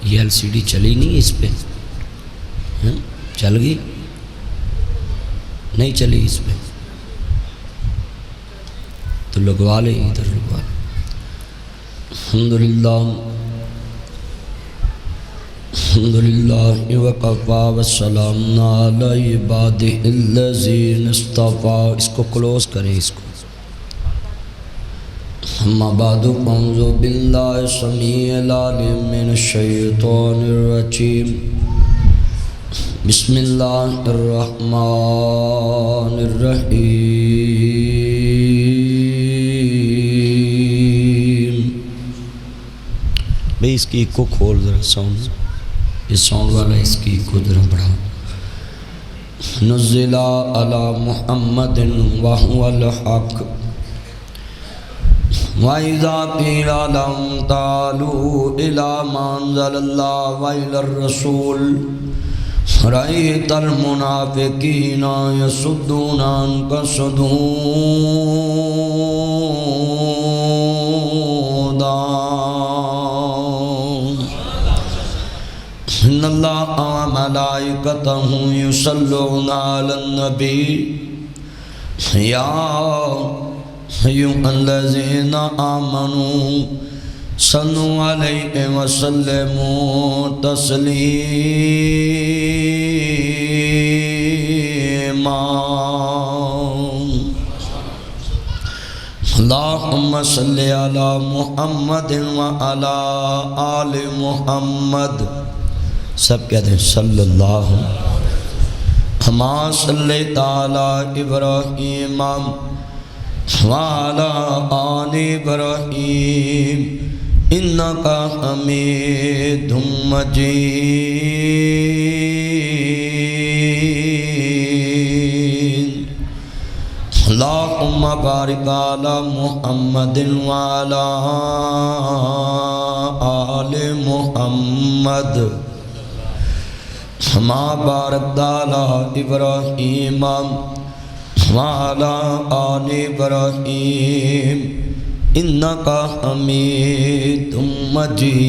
یہ LCD چلی نہیں اس پہ؟ چل گئی؟ نہیں چلی اس پہ تو لگوا لے، ادھر لگوا لے۔ الحمدللہ وکفا والسلام علی عبادہ الذین اصطفیٰ۔ اس کو کلوز کریں، اس کو۔ اما بعد اعوذ باللہ السمیع العلیم من الشیطان الرجیم، بسم اللہ الرحمن الرحیم۔ بھئی اس کی ایک کو کھول ذرا ساؤنڈ، یہ ساؤنڈ والا اس کی ایک کو ذرا بڑھا۔ نزل علی محمد وہو الحق وَإِذَا قِيلَ لَهُمْ تَعَالَوْا إِلَىٰ مَا أَنزَلَ اللَّهُ وَإِلَى الرَّسُولِ رَأَيْتَ الْمُنَافِقِينَ يَصُدُّونَ عَنكَ صُدُودًا إِنَّ اللَّهَ وَمَلَائِكَتَهُ يُصَلُّونَ عَلَى النَّبِيِّ يَا أيها الذين آمنوا صلوا عليه وسلموا تسليما اللهم صل على محمد وعلى آل محمد۔ سب کہتے ہیں صلی اللہ كما صليت على إبراهيم وعلى آل إبراهيم إنك حميد مجيد اللهم بارك على محمد وعلى آل محمد كما باركت على إبراهيم وعلى آل إبراهيم إنك حميد مجيد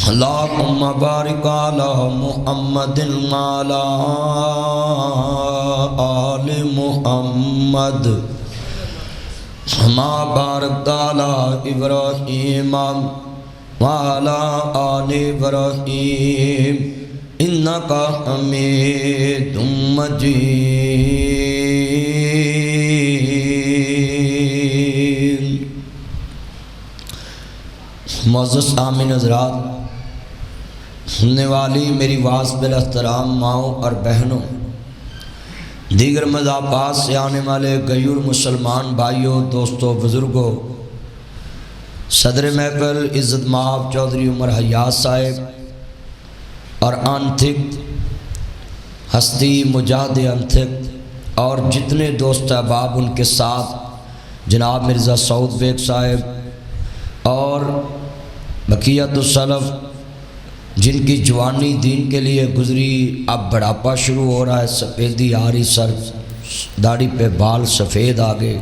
اللهم بارك على محمد وعلى آل محمد كما باركت على إبراهيم وعلى آل إبراهيم إنك حميد مجيد۔ معزز سامعین حضرات، سننے والی میری واعظ بالاحترام ماؤں اور بہنوں، دیگر مذاہبات سے آنے والے غیور مسلمان بھائیوں، دوستوں، بزرگوں، صدر محفل عزت مآب چودھری عمر حیات صاحب اور انتھک ہستی مجاہد انتھک اور جتنے دوست احباب ان کے ساتھ جناب مرزا سعود بیگ صاحب اور بقیت السلف جن کی جوانی دین کے لیے گزری، اب بڑھاپا شروع ہو رہا ہے، سفیدی آ رہی، سر داڑھی پہ بال سفید آگے،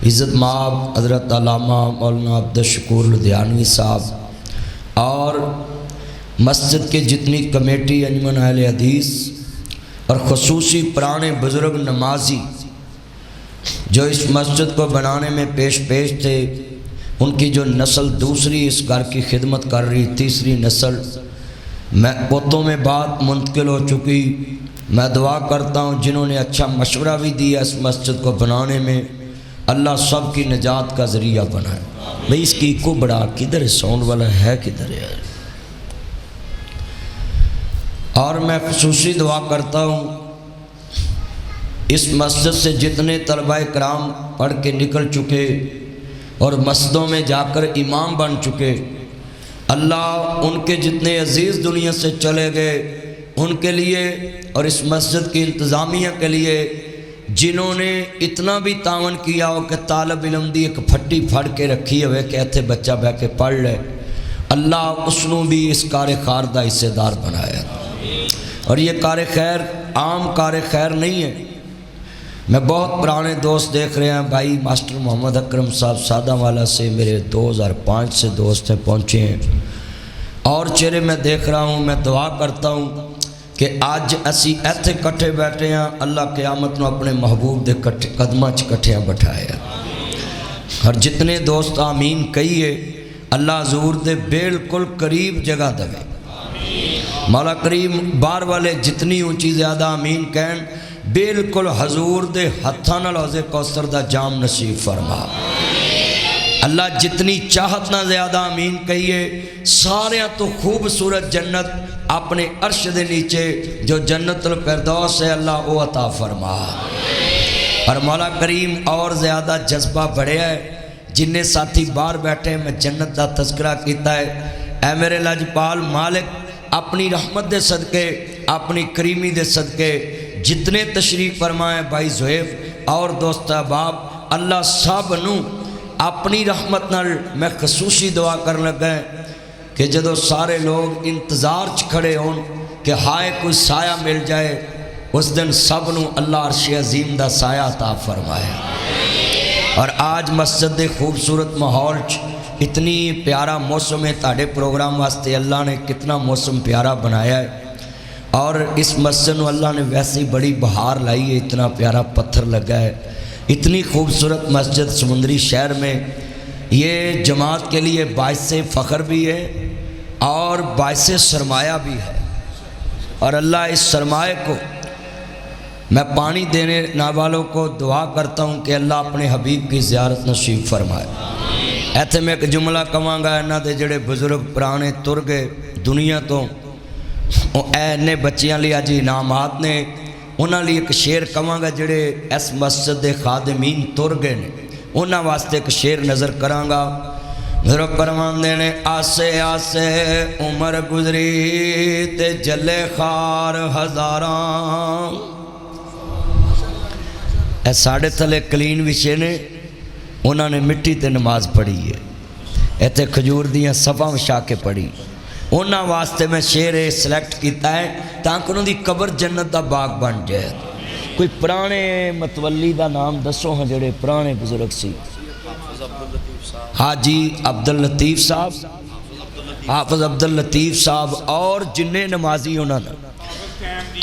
عزت مآب حضرت علامہ مولانا عبدالشکور لدھیانوی صاحب اور مسجد کے جتنی کمیٹی، انجمن اہل حدیث اور خصوصی پرانے بزرگ نمازی جو اس مسجد کو بنانے میں پیش تھے، ان کی جو نسل دوسری اس گھر کی خدمت کر رہی، تیسری نسل میں پوتوں میں بات منتقل ہو چکی۔ میں دعا کرتا ہوں جنہوں نے اچھا مشورہ بھی دیا اس مسجد کو بنانے میں، اللہ سب کی نجات کا ذریعہ بنائے۔ بھئی اس کی کو بڑا کدھر ہے، ساؤنڈ والا ہے کدھر ہے؟ اور میں خصوصی دعا کرتا ہوں اس مسجد سے جتنے طلبہ کرام پڑھ کے نکل چکے اور مسجدوں میں جا کر امام بن چکے، اللہ ان کے جتنے عزیز دنیا سے چلے گئے ان کے لیے اور اس مسجد کی انتظامیہ کے لیے جنہوں نے اتنا بھی تعاون کیا ہو کہ طالب علم دی ایک پھٹی پھڑ کے رکھی ہوئے کہ ایتھے بچہ بہ کے پڑھ لے، اللہ اس نوں بھی اس کار خیر دا حصے دار بنایا۔ اور یہ کار خیر عام کار خیر نہیں ہے، میں بہت پرانے دوست دیکھ رہے ہیں بھائی ماسٹر محمد اکرم صاحب سادہ والا سے میرے 2005 سے دوست ہیں پہنچے ہیں، اور چہرے میں دیکھ رہا ہوں۔ میں دعا کرتا ہوں کہ آج اسی ایتھے کٹھے بیٹھے ہیں، اللہ قیامت نو اپنے محبوب دے قدمہ چ کٹھیاں بٹھائے، اور جتنے دوست آمین کہیے اللہ حضور دے بالکل قریب جگہ دے، مولا کریم بار والے جتنی اونچی زیادہ آمین کہن بالکل حضور دے ہتھاں نال حوض کوثر دا جام نصیب فرما۔ اللہ جتنی چاہت نہ زیادہ آمین کہیے، سارے تو خوبصورت جنت اپنے عرش دے نیچے جو جنت الفردوس ہے اللہ وہ عطا فرما۔ اور مولا کریم اور زیادہ جذبہ بڑھیا ہے، جن نے ساتھی باہر بیٹھے ہیں میں جنت دا تذکرہ کیتا ہے، اے میرے لاجپال مالک اپنی رحمت دے صدقے اپنی کریمی دے صدقے جتنے تشریف فرمائے بھائی زہیب اور دوست احباب، اللہ سب نو اپنی رحمت نال میں خصوصی دعا کر لگا ہے کہ جدو سارے لوگ انتظار چ کھڑے ہون کہ ہائے کوئی سایہ مل جائے، اس دن سب نو اللہ عرش عظیم دا سایہ عطا فرمائے۔ اور آج مسجد دے خوبصورت ماحول چ اتنی پیارا موسم ہے، تاڑے پروگرام واسطے اللہ نے کتنا موسم پیارا بنایا ہے، اور اس مسجد نو اللہ نے ویسے بڑی بہار لائی ہے، اتنا پیارا پتھر لگا ہے، اتنی خوبصورت مسجد سمندری شہر میں، یہ جماعت کے لیے باعث فخر بھی ہے اور باعث سرمایہ بھی ہے، اور اللہ اس سرمایہ کو میں پانی دینے والوں کو دعا کرتا ہوں کہ اللہ اپنے حبیب کی زیارت نصیب فرمائے۔ ایتھے میں ایک جملہ کہاں گا، انہاں دے جڑے بزرگ پرانے تر گئے دنیا تو، اے بچیاں لیا جی انعامات نے، انہاں لی ایک شعر کہاں گا جڑے اس مسجد دے خادمین تر گئے نے، انہاں واسطے ایک شعر نظر کراں گا۔ بزرگ فرماندے نے آسے آسے عمر گزری تے جلے خار ہزاراں، اے ساڑھے تھلے کلین وشے نے، انہوں نے مٹی تے نماز پڑھی ہے، ایتھے کھجور دیاں صفاں وشا کے پڑھی، انہاں واسطے میں شعر سلیکٹ کیتا ہے تاکہ انہوں دی قبر جنت دا باغ بن جائے۔ کوئی پرانے متولی دا نام دسو ہاں جڑے پرانے بزرگ سی؟ حاجی عبداللطیف صاحب، حافظ عبداللطیف صاحب، اور جنہیں نمازی انہوں نے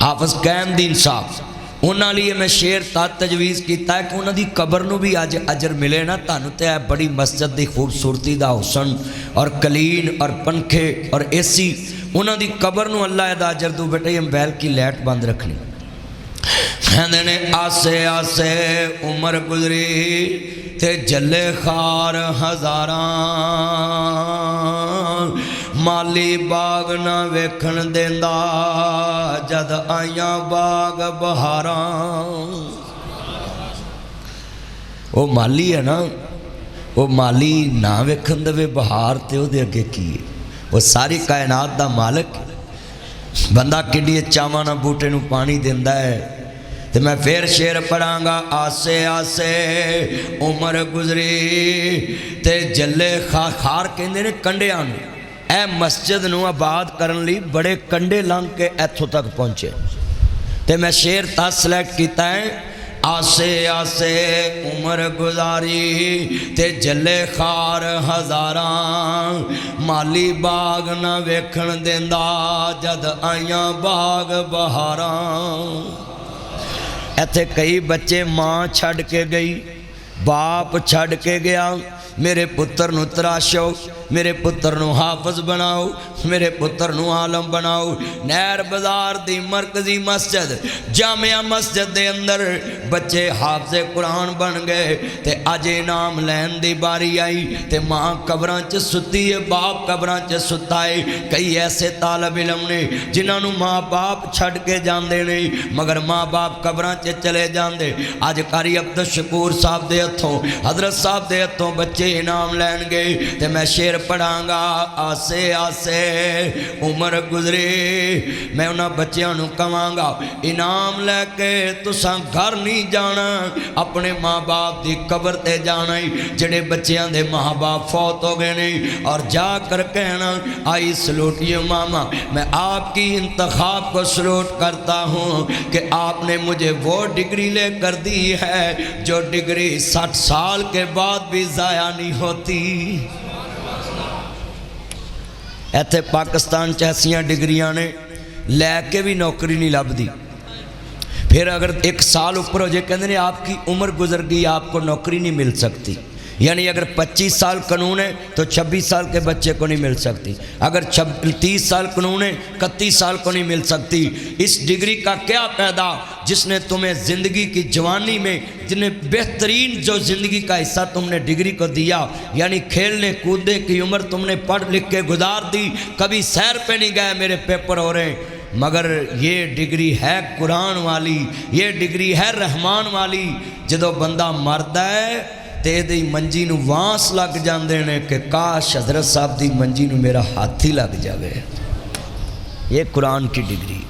حافظ قیم دین صاحب، انہاں لیے میں شعر تا تجویز کیتا ہے کہ انہاں دی قبر نو بھی آج اجر ملے نا، تانوں تے ہے بڑی مسجد دی خوبصورتی دا حسن اور کلین اور پنکھے اور اے سی، انہاں دی قبر نو اللہ دا اجر دو بیٹے ہم بیل کی لائٹ بند رکھنی۔ کہندے نے آسے آسے عمر گزری تے جلے خار ہزاراں، مالی باغ نہ ویکھن دیندا جد آئیاں باغ بہاراں۔ وہ مالی ہے نا، وہ مالی نہ ویکھن دے بہار تے او دے اگے کی ہے، وہ ساری کائنات دا مالک، بندہ کڈی چاواں نہ بوٹے نو پانی دیندا ہے۔ تو میں پھر شعر پڑھاں گا، آسے آسے عمر گزری تے جلے خار کہندے نے کنڈیاں نو، اے مسجد نو آباد کرن لی بڑے کنڈے لنگ کے ایتھوں تک پہنچے، تے میں شعر تا سلیکٹ کیتا ہے، آسے آسے عمر گزاری تے جلے خار ہزاراں، مالی باغ نہ ویکھن دیندا جد آئیاں باغ بہاراں۔ ایتھے کئی بچے ماں چھڑ کے گئی، باپ چھڑ کے گیا، میرے پتر نو تراشو، میرے پتر نو حافظ بناؤ، میرے پتر نو عالم بناؤ۔ نہر بازار دی مرکزی مسجد جامعہ مسجد دے اندر بچے حافظ قرآن بن گئے، تے اج انعام لین دی باری آئی، تے ماں قبراں چ ستی ہے، باپ قبراں چ ستا ہے۔ کئی ایسے طالب علم نے جنہاں نو ماں باپ چھڑ کے جاندے نہیں، مگر ماں باپ قبراں چ چلے جاندے۔ اج قاری عبدالشکور صاحب دے ہتھوں، حضرت صاحب دے ہتھوں بچے بچے انعام لین گے تے میں شیر پڑھاں گا آسے آسے عمر گزری میں انہاں بچیاں نو کہاں گا انعام لے کے تساں گھر نہیں جانا اپنے ماں باپ دی قبر تے جانا جڑے بچیاں دے ماں باپ فوت ہو گئے نہیں اور جا کر کہنا آئی سلوٹیے ماما میں آپ کی انتخاب کو سلوٹ کرتا ہوں کہ آپ نے مجھے وہ ڈگری لے کر دی ہے جو ڈگری 60 سال کے بعد بھی ضائع نہیں ہوتی ایتھے پاکستان چیسیاں ڈگریاں نے لے کے بھی نوکری نہیں لب دی پھر اگر 1 سال اوپر ہو جائے کہتے ہیں آپ کی عمر گزر گئی آپ کو نوکری نہیں مل سکتی یعنی اگر 25 سال قانون ہے تو 26 سال کے بچے کو نہیں مل سکتی اگر 30 سال قانون ہے 31 سال کو نہیں مل سکتی اس ڈگری کا کیا پیدا جس نے تمہیں زندگی کی جوانی میں جنہیں بہترین جو زندگی کا حصہ تم نے ڈگری کو دیا یعنی کھیلنے کودنے کی عمر تم نے پڑھ لکھ کے گزار دی کبھی سیر پہ نہیں گئے میرے پیپر ہو رہے ہیں مگر یہ ڈگری ہے قرآن والی یہ ڈگری ہے رحمان والی جدو بندہ مردا ہے تے دی منجی نو وانس لگ جاندے نے کہ کاش حضرت صاحب دی منجی نو میرا ہاتھ ہی لگ جاوے یہ قرآن کی ڈگری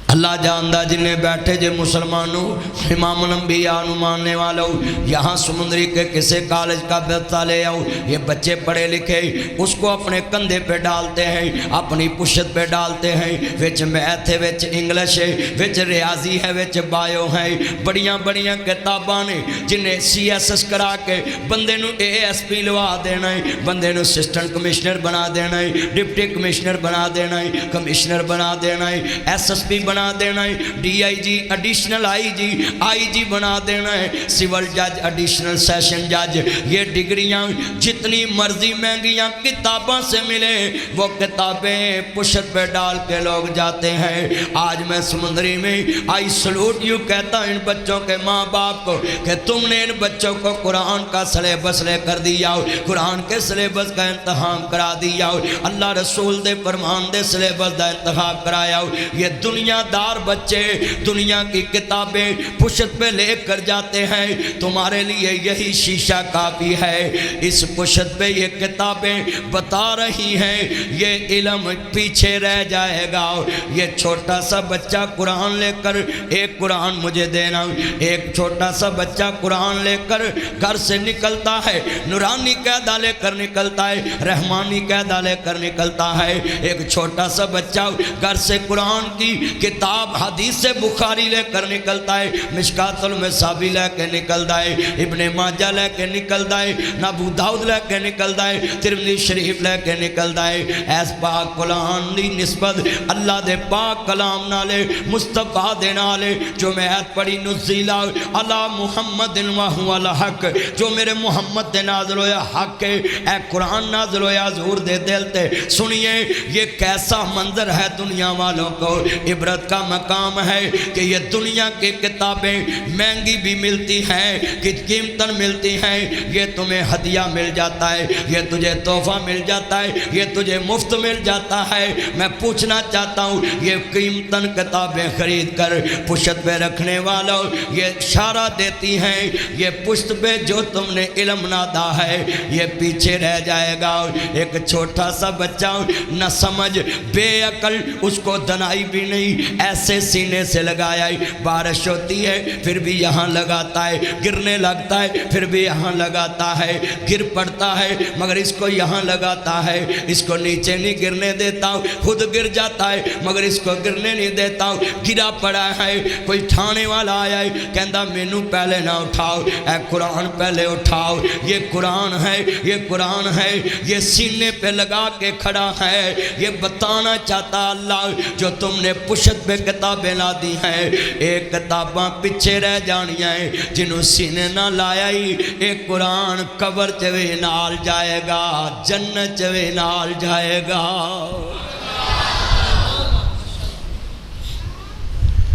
اللہ جاندہ جنہیں بیٹھے جے مسلمانوں امام الانبیاء نو ماننے والوں یہاں سمندری کے کسے کالج کا بچہ لے آؤ یہ بچے پڑھے لکھے اس کو اپنے کندھے پہ ڈالتے ہیں اپنی پشت پہ ڈالتے ہیں وچ میتھ ہے وچ انگلش ہے وچ ریاضی ہے وچ بایو ہے بڑیاں بڑیاں کتاباں نے جنہیں CSS کرا کے بندے نو ASP لوا دینا ہے بندے نو اسسٹنٹ کمشنر بنا دینا ہے ڈپٹی کمشنر بنا دینا ہے کمشنر بنا دینا ہے SSP بنا دینا ہے DIG ایڈیشنل IG بنا دینا ہے سول جج ایڈیشنل سیشن جج یہ ڈگریاں جتنی مرضی مہنگیاں کتاباں سے ملے وہ کتابیں پشت پہ ڈال کے لوگ جاتے ہیں آج میں سمندری میں آئی سلوٹ یو کہتا ہوں ان بچوں کے ماں باپ کو کہ تم نے ان بچوں کو قرآن کا سلیبس لے کر دیا قرآن کے سلیبس کا انتخاب کرا دیا اللہ رسول دے فرمان دے سلیبس دا انتخاب کرایا یہ دنیا دار بچے دنیا کی کتابیں پشت پہ لے کر جاتے ہیں تمہارے لیے یہی شیشہ کافی ہے اس پشت پہ یہ کتابیں بتا رہی ہیں یہ علم پیچھے رہ جائے گا یہ چھوٹا سا بچہ قرآن لے کر ایک قرآن مجھے دینا ایک چھوٹا سا بچہ قرآن لے کر گھر سے نکلتا ہے نورانی قاعدہ لے کر نکلتا ہے رحمانی قاعدہ لے کر نکلتا ہے ایک چھوٹا سا بچہ گھر سے قرآن کی کتاب حدیث بخاری لے کر نکلتا ہے مشکات المصابی لے کے نکلتا ہے ابن ماجہ لے کے نکلتا ہے ابو داؤد لے کے نکلتا ہے ترمذی شریف لے کے نکلتا ہے ایس پاک قرآن دی نسبت اللہ دے پاک کلام نالے مصطفیٰ دے نالے جو میں ایت پڑھی نزیلہ علی محمد وہو الحق جو میرے محمد دے نازل ہویا حق ہے اے قرآن نازل ہویا حضور دے دل تے سنیے یہ کیسا منظر ہے دنیا والوں کو عبرت کا مقام ہے کہ یہ دنیا کی کتابیں مہنگی بھی ملتی ہیں کہ قیمتاً ملتی ہیں یہ تمہیں ہدیہ مل جاتا ہے یہ تجھے تحفہ مل جاتا ہے یہ تجھے مفت مل جاتا ہے میں پوچھنا چاہتا ہوں یہ قیمتاً کتابیں خرید کر پشت پہ رکھنے والوں یہ اشارہ دیتی ہیں یہ پشت پہ جو تم نے علم نادا ہے یہ پیچھے رہ جائے گا ایک چھوٹا سا بچہ نہ سمجھ بے عقل اس کو دنائی بھی نہیں ایسے سینے سے لگایا بارش ہوتی ہے پھر بھی یہاں لگاتا ہے گرنے لگتا ہے پھر بھی یہاں لگاتا ہے گر پڑتا ہے مگر اس کو یہاں لگاتا ہے اس کو نیچے نہیں گرنے دیتا خود گر جاتا ہے مگر اس کو گرنے نہیں دیتا گرا پڑا ہے کوئی ٹھانے والا آیا ہے کہندہ مینوں پہلے نہ اٹھاؤ اے قرآن پہلے اٹھاؤ یہ قرآن ہے یہ قرآن ہے یہ سینے پہ لگا کے کھڑا ہے یہ بتانا چاہتا اللہ جو تم نے پشت پہ کتابیں لا دی ہیں ایک کتاباں پیچھے رہ جانیاں ہیں جنہوں سینے نہ لایا ہی ایک قرآن قبر چوے نال جائے گا جنت چوے نال جائے گا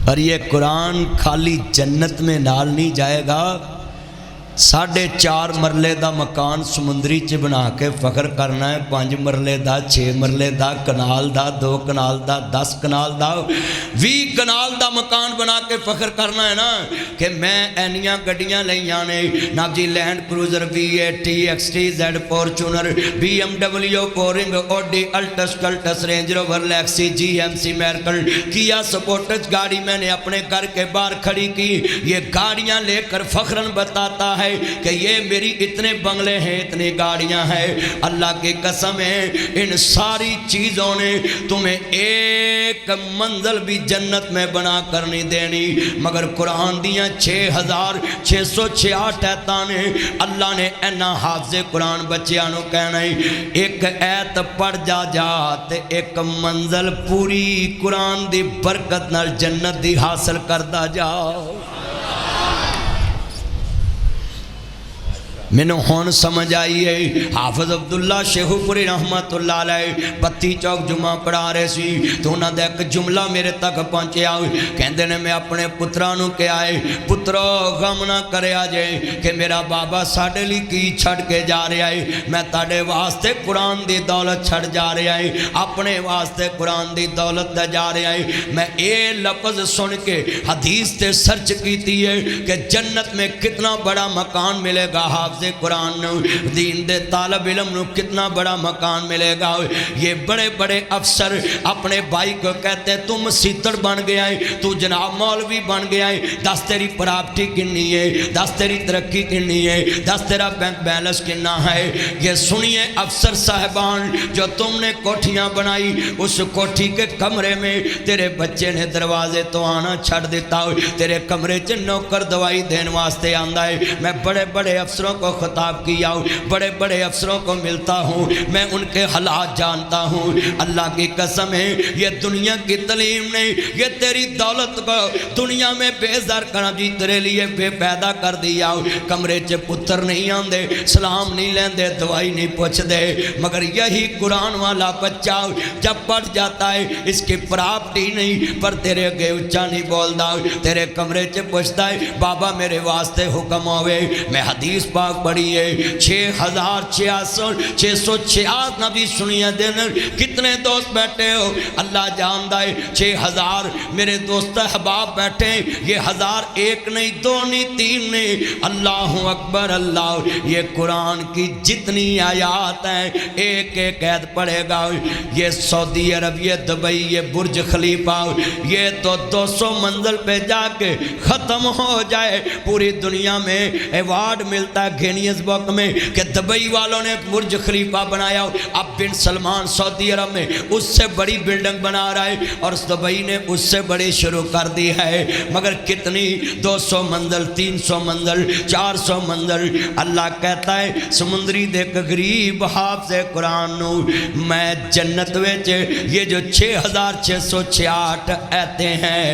اور یہ قرآن خالی جنت میں نال نہیں جائے گا 4.5 مرلے دا مکان سمندری چ بنا کے فخر کرنا ہے، 5 مرلے دا، 6 مرلے دا، کنال دا، 2 کنال دا، 10 کنال دا، 20 کنال دا مکان بنا کے فخر کرنا ہے نا کہ میں اینیاں گڈیاں لئیاں نے نا جی، Land Cruiser V80 XTZ Fortuner BMW کورنگ Audi Altis Cultus Range Rover Lexus GMC میرکل کیا سپورٹس گاڑی میں نے اپنے گھر کے باہر کھڑی کی، یہ گاڑیاں لے کر فخرن بتاتا ہے کہ یہ میری اتنے بنگلے ہیں، اتنی گاڑیاں ہیں۔ اللہ کی قسم ہے ان ساری چیزوں نے تمہیں ایک منزل بھی جنت میں بنا کر نہیں دینی، مگر قرآن دیاں 6666 ایتاں نے اللہ نے اینا حافظ قرآن بچیانو کہنا ہے ایک ایت پڑھ جا تے ایک منزل پوری قرآن دی برکت نال جنت دی حاصل کردا جا۔ مینوں ہون سمجھ آئی ہے، حافظ عبداللہ شیخو پوری رحمت اللہ علیہ 32 چوک جمعہ پڑھا رہے سی تو انہاں دا ایک جملہ میرے تک پہنچیا، کہندے نے میں اپنے پترانوں کے آئے، پترو غم نہ کرے آجے کہ میرا بابا ساڑھے لی کی چھڑ کے جا رہے آئے، میں تاڑے واسطے قرآن دی دولت چھڑ جا رہے آئے، اپنے واسطے قرآن دی دولت دا جا رہے آئے۔ میں اے لفظ سن کے حدیث تے سرچ کیتی ہے کہ جنت میں کتنا بڑا مکان ملے گا، حافظ قرآن دین دے طالب علم نو کتنا بڑا مکان ملے گا۔ یہ بڑے بڑے افسر اپنے بھائی کو کہتے ہیں تم سیتڑ بن گیا ہے، تو جناب مولوی بن گیا ہے، دس تیری پراپرٹی کنی ہے، دس تیری ترقی کنی ہے، دس تیرا بینک بیلنس کنا ہے۔ یہ سنیے افسر صاحبان، جو تم نے کوٹھیاں بنائی اس کوٹھی کے کمرے میں تیرے بچے نے دروازے تو آنا چھڑ دیتا ہو، تیرے کمرے چ نوکر دوائی دین واسطے آندا ہے۔ میں بڑے بڑے افسروں کو خطاب کیا ہوں، بڑے بڑے افسروں کو ملتا ہوں، میں ان کے حالات جانتا ہوں۔ اللہ کی قسم ہے یہ دنیا کی تعلیم نہیں، یہ تیری دولت کو دنیا میں بے زر کرنا جی تیرے لیے بے پیدا کر دیا۔ کمرے چ پتر نہیں آندے، سلام نہیں لیندے، دوائی نہیں پوچھ دے، مگر یہی قرآن والا بچہ جب پڑھ جاتا ہے اس کی پراپرٹی نہیں پر تیرے اگے اچھا نہیں بولدا، تیرے کمرے چ پوچھتا ہے بابا میرے واسطے حکم ہوئے۔ میں حدیث پاک پڑھی ہے 6666 نبی سنیے دن کتنے دوست بیٹھے ہو اللہ جاندہ ہے، 6000 میرے دوست احباب بیٹھے، یہ 1001 نہیں 2 نہیں 3 نہیں، اللہ اکبر اللہ۔ یہ قرآن کی جتنی آیات ہیں ایک ایک عید پڑھے گا۔ یہ سعودی عرب، یہ دبئی، یہ برج خلیفہ، یہ تو 200 منزل پہ جا کے ختم ہو جائے، پوری دنیا میں ایوارڈ ملتا ہے گینیز بک میں کہ دبئی والوں نے برج خلیفہ بنایا، اب بن سلمان سعودی عرب میں اس سے بڑی بلڈنگ بنا رہا ہے اور دبئی نے اس سے بڑی شروع کر دی ہے، مگر کتنی 200 منزل 300 منزل 400 منزل۔ اللہ کہتا ہے سمندری دے غریب حافظ قرآن نو میں جنت وچ یہ جو 6668 ایتیں ہیں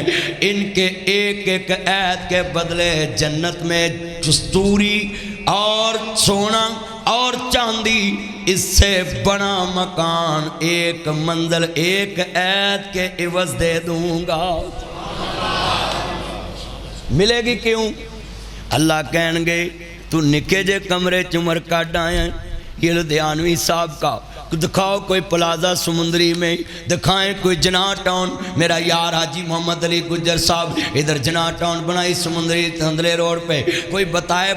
ان کے ایک ایک ایت کے بدلے جنت میں کستوری اور سونا اور چاندی اس سے بڑا مکان ایک منزل ایک ایت کے عوض دے دوں گا۔ ملے گی کیوں؟ اللہ کہیں گے تو نکے جے کمرے چمر کاٹ آئے ہیں، یہ لدھیانوی صاحب کا دکھاؤ کوئی پلازا سمندری میں، دکھائیں کوئی جناح ٹاؤن، میرا یار حاجی محمد علی گجر صاحب ادھر جناح ٹاؤن بنائی سمندری تندلے روڈ پہ، کوئی بتائے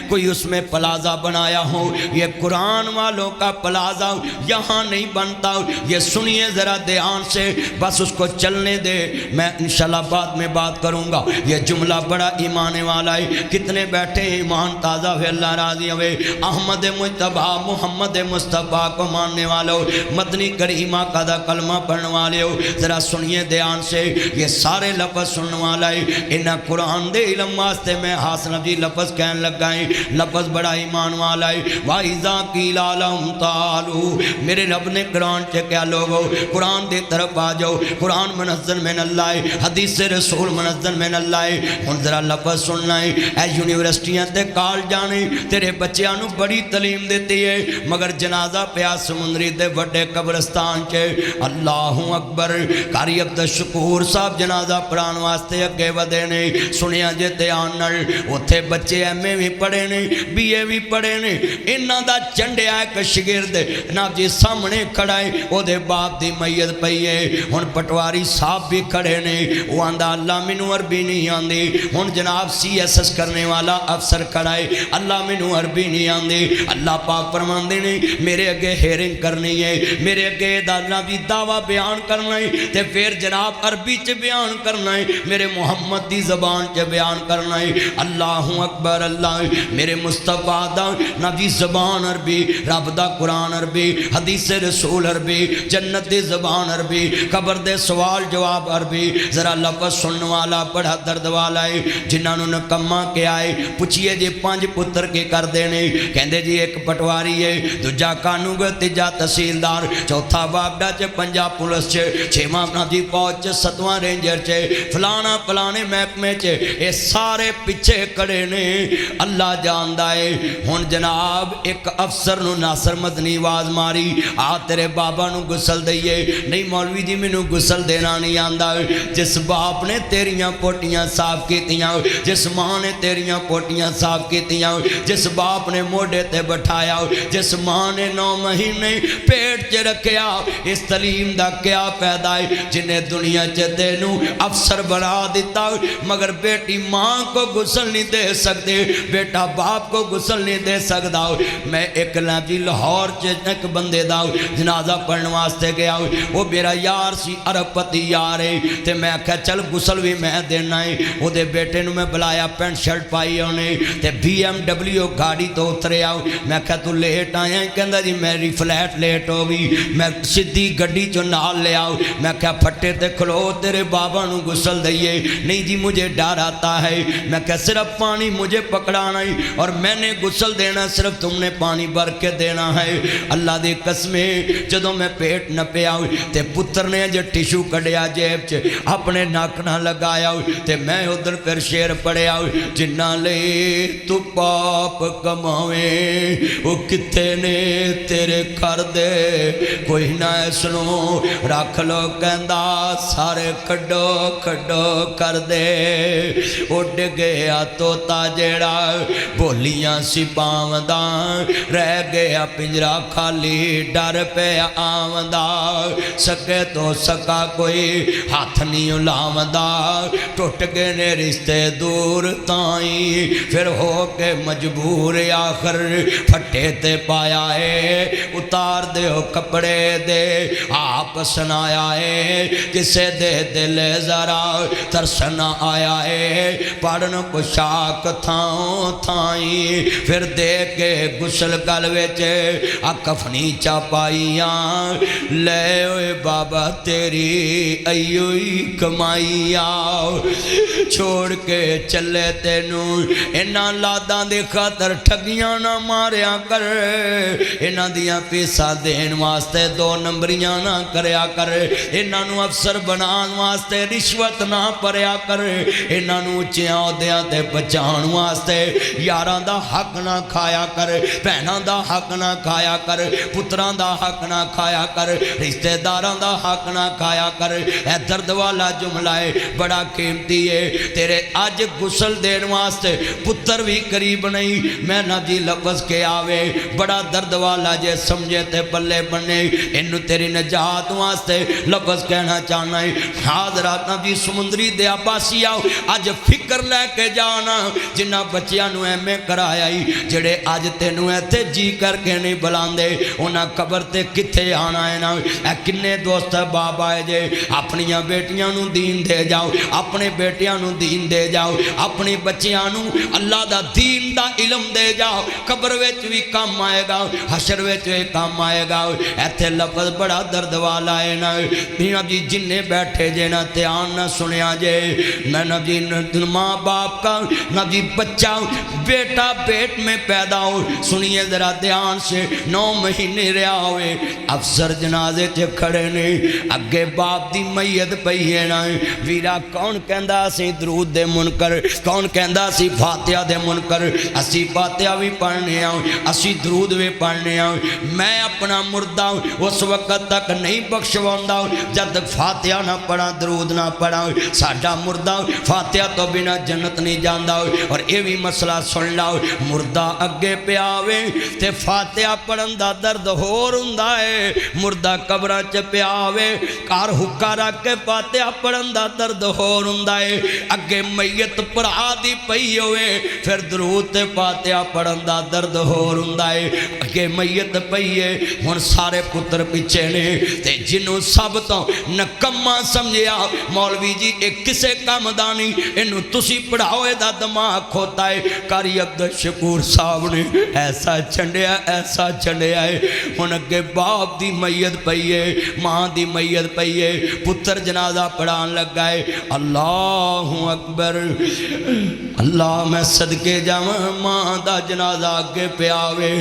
کوئی اس میں پلازا بنایا ہو۔ یہ قرآن والوں کا پلازا یہاں نہیں بنتا، یہ سنیے ذرا دھیان سے، بس اس کو چلنے دے، میں انشاءاللہ بعد میں بات کروں گا۔ یہ جملہ بڑا ایمان والا ہے، کتنے بیٹھے ایمان تازہ ہوئے اللہ راضی ہوئے، احمد مجتبیٰ محمد مصطفیٰ کو ماننے والے ہو، مدنی کریمہ کا دا کلمہ پڑھنے والے ہو، ذرا سنیے دھیان سے، یہ سارے لفظ سننے والا ہے۔ انہاں قرآن دے علم واسطے میں حاصل جی لفظ کہنے لگائیں، لفظ بڑا ایمان والا ہے۔ وَإِذَا قِيلَ لَهُمْ تَعَالُوا، میرے رب نے قرآن سے کیا لوگو قرآن دے طرف آ جاؤ، قرآن منزل من اللہ ہے، حدیث رسول منزل من اللہ ہے۔ ہن ذرا لفظ سننا ہے، اے یونیورسٹیاں تے کال جانے تیرے بچیاں نو بڑی تعلیم دیتی ہے، مگر جنازہ پیا سمندری دے وڈے قبرستان چے اللہ اکبر قاری عبد شکور صاحب جنازہ پڑھان واسطے اگے ودے نے سنیا جے دھیان نال اوتھے بچے ایم اے بھی پڑھے نے بی اے بھی پڑھے نے انہاں دا چنڈیا ایک شاگرد جناب جی سامنے کھڑا ہے او دے باپ دی میت پئی ہے ہن پٹواری صاحب بھی کھڑے نے وہ آندا اللہ مینوں عربی نہیں آندی ہن جناب سی ایس ایس کرنے والا افسر کھڑا ہے اللہ مینوں عربی نہیں آندی اللہ پاک فرماندے نے میرے اگے ہیرنگ کرنی ہے میرے اگے اللہ دی دعویٰ بیان کرنا ہے تے پھر جناب عربی چ بیان کرنا ہے میرے محمد دی زبان چ بیان کرنا ہے اللہ اکبر اللہ میرے مصطفیٰ دا نبی زبان عربی رب دا قرآن عربی حدیث رسول عربی جنت دی زبان عربی قبر دے سوال جواب عربی ذرا لفظ سننے والا بڑا درد والا ہے جنہاں نوں نکما کے آئے پوچھئے جی 5 پتر کے کر دینے کہندے جی ایک پٹواری ہے دوجا قانون تیجا تحصیلدار چوتھا بابڈا چے 5 پولیس چے 6واں اپنا دی فوج چے 7واں رینجر چے فلانا فلانے محکمے چے اے سارے پیچھے کڑے نے اللہ جاندا ہے ہن جناب ایک افسر نو ناصر مدنی آواز ماری آ تیرے بابا نو غسل دئیے نہیں مولوی جی مینوں غسل دینا نہیں آندا جس باپ نے تیریاں پوٹیاں صاف کیتیاں جس ماں نے تیریاں پوٹیاں صاف کیتیاں جس باپ نے موڈے تے بٹھایا جس ماں نے 9 مہینے پیٹ چ رکھیا اس تعلیم دا کیا پیدا ہے جنہیں دنیا چ تینوں افسر بنا دیتا مگر بیٹی ماں کو غسل نہیں دے سکتے بیٹا باپ کو غسل نہیں دے سکتا میں ایک لابی لاہور چ ایک بندے دا جنازہ پڑھنے واسطے گیا وہ میرا یار سی عرب پتی یار ہے تے میں کہا چل غسل بھی میں دینا ہے وہ دے بیٹے نو میں بلایا پینٹ شرٹ پائی ہونے تے BMW گاڑی تو اترے آؤ میں کہا تو لیٹ آیا ہے کہندہ جی میری فلیٹ لیٹ ہوگی میں سدھی گڈی چو نال لے آؤ میں کہا پھٹے تے کھلو تیرے بابا نو غسل دئیے نہیں جی مجھے ڈر آتا ہے میں کہا صرف پانی مجھے پکڑانا ہے اور میں نے غسل دینا صرف تم نے پانی بھر کے دینا ہے اللہ دی قسمیں جدوں میں پیٹ نپے آؤ تے پتر نے جو ٹیشو کڑیا جیب چ اپنے ناک نہ لگایا تے میں ادھر پھر شیر پڑے آؤ جنہ لے تو پاپ کماویں وہ کتے نے تیرے کر دے کوئی نہ سنو رکھ لو کہندا سارے کڈو کڈو کر دے اڈ گیا توتا جیڑا بولیاں سی پاونداں رہ گیا پنجرا خالی ڈر پہ آوندا سکے تو سکا کوئی ہاتھ نہیں لاوندا ٹوٹ گئے نے رشتے دور تائیں پھر ہو کے مجبور آخر پھٹے تے پایا ہے اتار دے ہو کپڑے دے آپ سنایا ہے کسے دے دل ذرا ترسنا آیا ہے پڑھن پشاک تھاؤں تھائیں پھر دے کے گسل گلوے چے کفنی چاپائیاں لے اوے بابا تیری ایوئی کمائی آؤ چھوڑ کے چلے تینوں انہاں لاداں دے خاطر ٹھگیاں نہ ماریا کر انہاں دیاں پیسہ دین واسطے 2 نمبریاں نہ کریا کر انہاں نو افسر بنان واسطے رشوت نہ پریا کر انہاں نو اچھیاں عہدیاں تے بچان واسطے یاراں دا حق نہ کھایا کر بہناں دا حق نہ کھایا کر پتراں دا حق نہ کھایا کر رشتہ داراں دا حق نہ کھایا کر اے درد والا جملہ ہے بڑا قیمتی ہے تیرے آج غسل دین واسطے پتر بھی قریب نہیں میں نہ جی لفظ کے آوے بڑا درد والا جے سمجھے تے پلے بنے انہوں تیری نجات واسطے لفظ کہنا چاہنا ہے حاضرات نہ جی سمندری دے عباسی آؤ آج فکر لے کے جانا جنہ بچیاں نو ایم کرایا ہی جڑے آج تینوں ایتے جی کر کے نہیں بلاندے انہاں قبر تے کتے آنا ہے نا اے کنے دوست باب آئے جے اپنیاں بیٹیاں نو دین دے جاؤ اپنے بیٹیاں نو دین دے جاؤ اپنی بچیاں نو اللہ دا دین دا علم دے جاؤ قبر وچ بھی کام آئے گا حشر وچ بھی کام آئے گا ایتھے لفظ بڑا درد والا ہے نا میاں جی جننے بیٹھے جے نا دھیان نہ سنیا جے میں نہ جی ماں باپ کا نہ جی بچہ بیٹا پیٹ میں پیدا ہو سنیے ذرا دھیان سے 9 مہینے رہا ہوئے افسر جنازے چے کھڑے نے اگے باپ دی میت پئی ہے نا ویرا کون کہندا سی درود دے منکر کون کہندا سی فاتحہ دے منکر اسی فاتحہ بھی پڑھنے آؤ اسی درود بھی پڑھنے آؤ میں اپنا مردہ اس وقت تک نہیں بخشواؤں جب تک فاتحہ نہ پڑھا درود نہ پڑھا ساڈا مردہ فاتحہ تو بنا جنت نہیں جاندا اور یہ بھی مسئلہ سن لاؤ مردہ اگے پہ آوے تے فاتحہ پڑھن دا درد ہور ہوندا ہے مردہ قبراں چ پہ آوے کار حکا رکھ کے فاتحہ پڑھن دا درد ہور ہوندا ہے اگے میت پڑھا دی پئی ہوئے پھر درود تے فاتحہ پڑھن دا درد ہور ہوندا ہے اگے میت پئی ہے ہن سارے پتر پیچھے نے تے جنوں سب تو نکما سمجھیا مولوی جی ایک کسے کام دانی انہوں تسی پڑھاؤے دا دماغ کھوتا ہے کاری عبدالشکور صاحب نے ایسا چھنڈیا ہے ہن اگے باپ دی میت پئی ہے ماں دی میت پئی ہے پتر جنازہ پڑھان لگا ہے اللہ اکبر اللہ میں صدقے جاواں ماں دا جنازہ اگے پہ آوے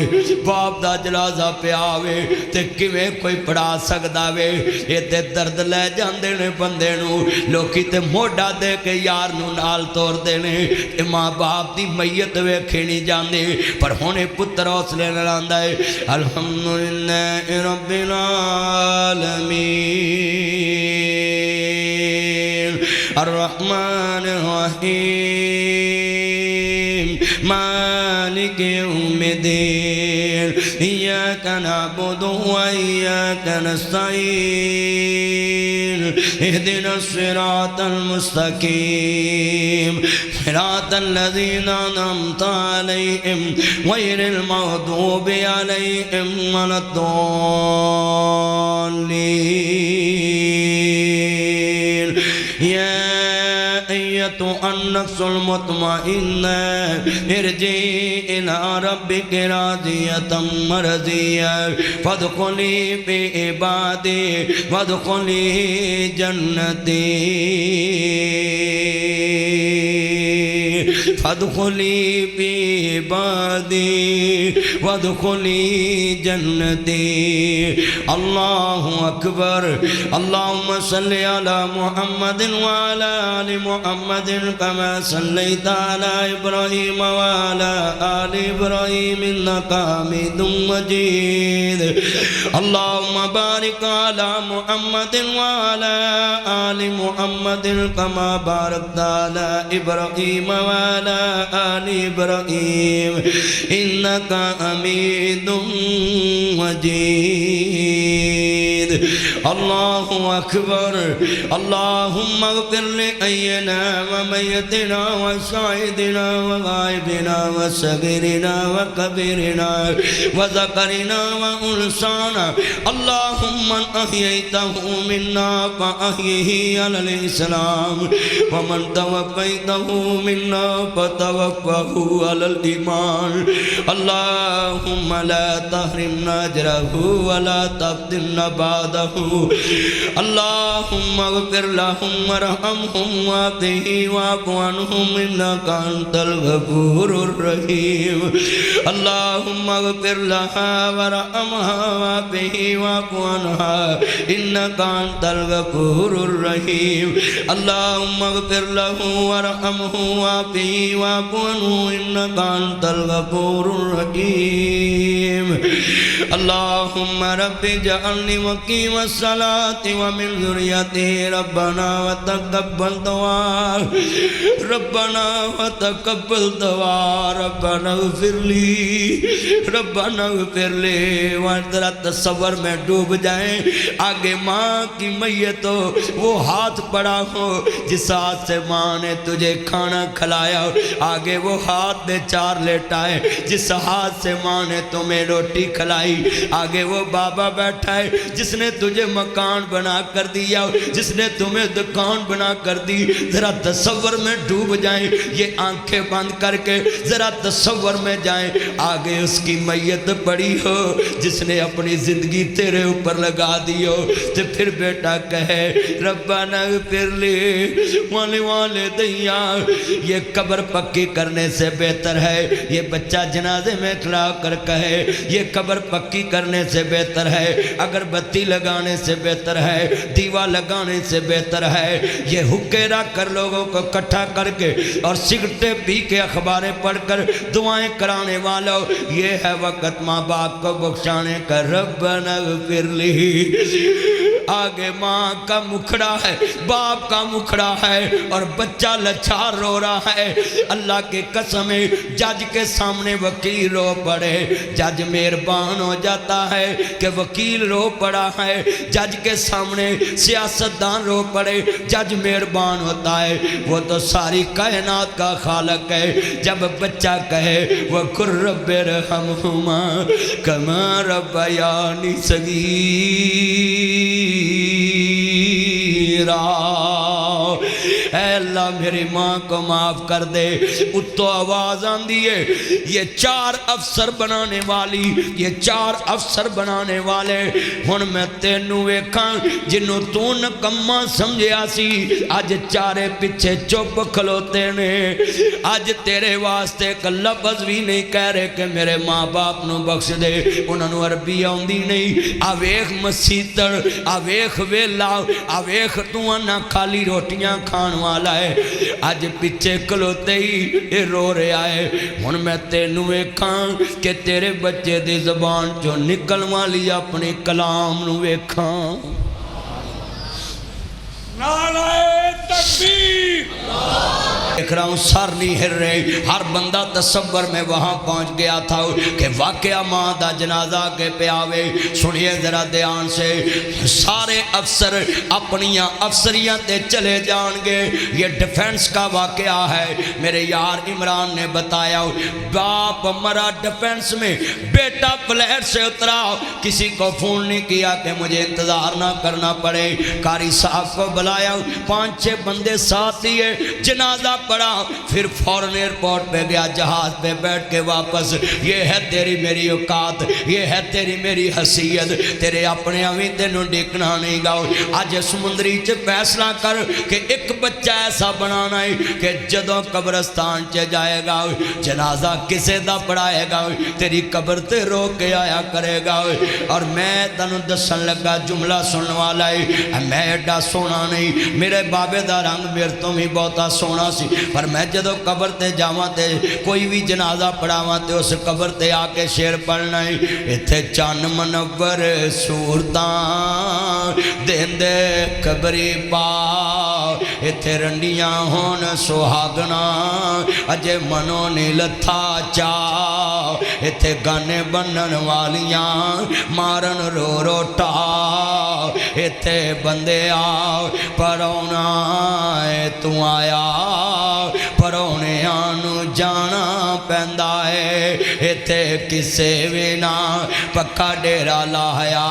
باپ دا جنازہ پہ آوے تے کیویں کوئی پڑھا سکدا وے یہ تے درد لے جاندے نے بندے نو لوکی تے موڈا دے کے یار نو نال توڑ دینے تے ماں باپ دی میت ویکھی نہیں جاندے پر ہونے پتر حوصلے لڑاندا ہے الحمدللہ رب العالمین الرحمن الرحیم مالک یوم الدین ایاک نعبد و ایاک نستعین اهدنا الصراط المستقیم صراط الذین انعمت علیہم غیر المغضوب علیہم ولا الضالین یا أيتها النفس المطمئنة ارجعي إلى ربك راضية مرضية فادخلي في عبادي وادخلي جنتي فادخلي في عبادي وادخلي جنتي الله أكبر اللهم صل على محمد وعلى آل محمد كما صليت على إبراهيم وعلى آل إبراهيم إنك حميد مجيد اللهم بارك على محمد وعلى آل محمد كما باركت على إبراهيم وعلى آل إبراهيم إنك حميد مجيد الله أكبر اللهم اغفر لأينا وميتنا وشاهدنا وغائبنا وصغيرنا وكبيرنا وذكرنا وأنثانا اللهم من أحييته منا فأحيه على الإسلام ومن توفيته منا فتوفه على الإيمان اللهم لا تحرمنا أجره ولا تفتنا بعده اللهم اغفر لهم وارحمهم وعافهم واعف عنهم إنك أنت الغفور الرحيم اللهم اغفر لها وارحمها وعافهم واعف عنها إنك أنت الغفور الرحيم اللهم اغفر له وارحمه وعافه واعف عنه إنك أنت الغفور الرحيم اللهم رب اجعلني مقيم الصلاة ومن ذريتي ربنا وتقبل دعاء ربنا وتقبل دعاء ربنا اغفر لي ذرا تصور میں ڈوب جائیں آگے ماں کی میت ہو وہ ہاتھ پڑا ہو جس ہاتھ سے ماں نے تجھے کھانا کھلایا آگے وہ ہاتھ نے چار لیٹائے جس ہاتھ سے ماں نے تمہیں روٹی کھلائی آگے وہ بابا بیٹھا ہے جس نے تجھے مکان بنا کر دیا جس نے تمہیں دکان بنا کر دی ذرا تصور میں ڈوب جائیں یہ آنکھیں بند کر کے ذرا تصور میں جائیں آگے اس کی میت پڑی ہو جس نے اپنی زندگی تیرے اوپر لگا دی ہو تو پھر بیٹا کہے ربنا اغفر لی والدیا یہ قبر پکی کرنے سے بہتر ہے یہ بچہ جنازے میں کھڑا کر کہے یہ قبر پکی پکی کرنے سے بہتر ہے، اگر بتی لگانے سے بہتر ہے، دیوا لگانے سے بہتر ہے۔ یہ حکے رکھ کر لوگوں کو اکٹھا کر کے اور سگریٹیں پی کے اخباریں پڑھ کر دعائیں کرانے والوں، یہ ہے وقت ماں باپ کو بخشانے کا۔ ربنا اغفر لی، آگے ماں کا مکھڑا ہے، باپ کا مکھڑا ہے اور بچہ لچھار رو رہا ہے۔ اللہ کی قسم ہے، جج کے سامنے وکیل رو پڑے، جج مہربان ہو جاتا ہے کہ وکیل رو پڑا ہے، جج کے سامنے سیاستدان رو پڑے، جج مہربان ہوتا ہے، وہ تو ساری کائنات کا خالق ہے۔ جب بچہ کہے وَقُلْ رَبِّ ارْحَمْهُمَا كَمَا رَبَّيَانِي اے اللہ میری ماں کو معاف کر دے۔ اتو آواز آن دیئے، یہ 4 افسر بنانے والی، یہ 4 افسر بنانے والے ہن میں تینوں ویکھاں جنوں تو نکما سمجھیا سی، آج چارے پیچھے چپ کھلوتے نے، آج تیرے واسطے ایک لفظ بھی نہیں کہہ رہے کہ میرے ماں باپ نو بخش دے، انہوں نے عربی آندی نہیں۔ آویخ مسیطر، آویخ ویلا، آویخ تو نہ خالی روٹیاں کھان والا ہے، آج پیچھے کھلوتے ہی یہ رو رہا ہے۔ ہن میں تینوں ویکھاں کہ تیرے بچے دی زبان جو نکل والی اپنی کلام نو ویکھاں۔ نعرہ تکبیر! دیکھ رہا ہوں سر نہیں ہر رہے، ہر بندہ تصور میں وہاں پہنچ گیا تھا کہ واقعہ ماں دا جنازہ کے پہ آوے۔ سنیے ذرا دھیان سے، سارے افسر اپنیاں افسریاں تے چلے جان گے۔ یہ ڈیفنس کا واقعہ ہے، میرے یار عمران نے بتایا، باپ مرا ڈیفنس میں، بیٹا فلیٹ سے اترا، کسی کو فون نہیں کیا کہ مجھے انتظار نہ کرنا پڑے، قاری صاحب کو بلایا، 5-6 بندے ساتھ لیے، جنازہ پڑا، پھر فوراً ایئرپورٹ پہ گیا، جہاز پہ بیٹھ کے واپس۔ یہ ہے تیری میری اوقات، یہ ہے تیری میری حیثیت، تیرے اپنے امین تینوں ڈیکنا نہیں گا۔ آج سمندری چ فیصلہ کر کہ ایک بچہ ایسا بنانا ہے کہ جدوں قبرستان چ جائے گا، جنازہ کسے دا پڑھائے گا، تیری قبر تے رو کے آیا کرے گا۔ اور میں تنوں دسن لگا جملہ سننے والا ہے، میں ایڈا سونا نہیں، میرے بابے دا رنگ میرے تو بھی بہتا سونا سی، پر میں جدو قبر تے جاواں تے کوئی بھی جنازہ پڑھاواں تے اس قبر تے آ کے شعر پڑھنا ہے، ایتھے چان منور صورتاں دیندے قبری پا، ایتھے رنڈیاں ہون سہاگنا اجے منو نہیں لتھا چا، ایتھے گانے بنن والیاں مارن رو رو ٹا، ایتھے بندے آ پرونا ہے تو آیا، پرونے آنو جانا پیندا ہے، ایتھے کسے وینا پکا ڈیرا لایا۔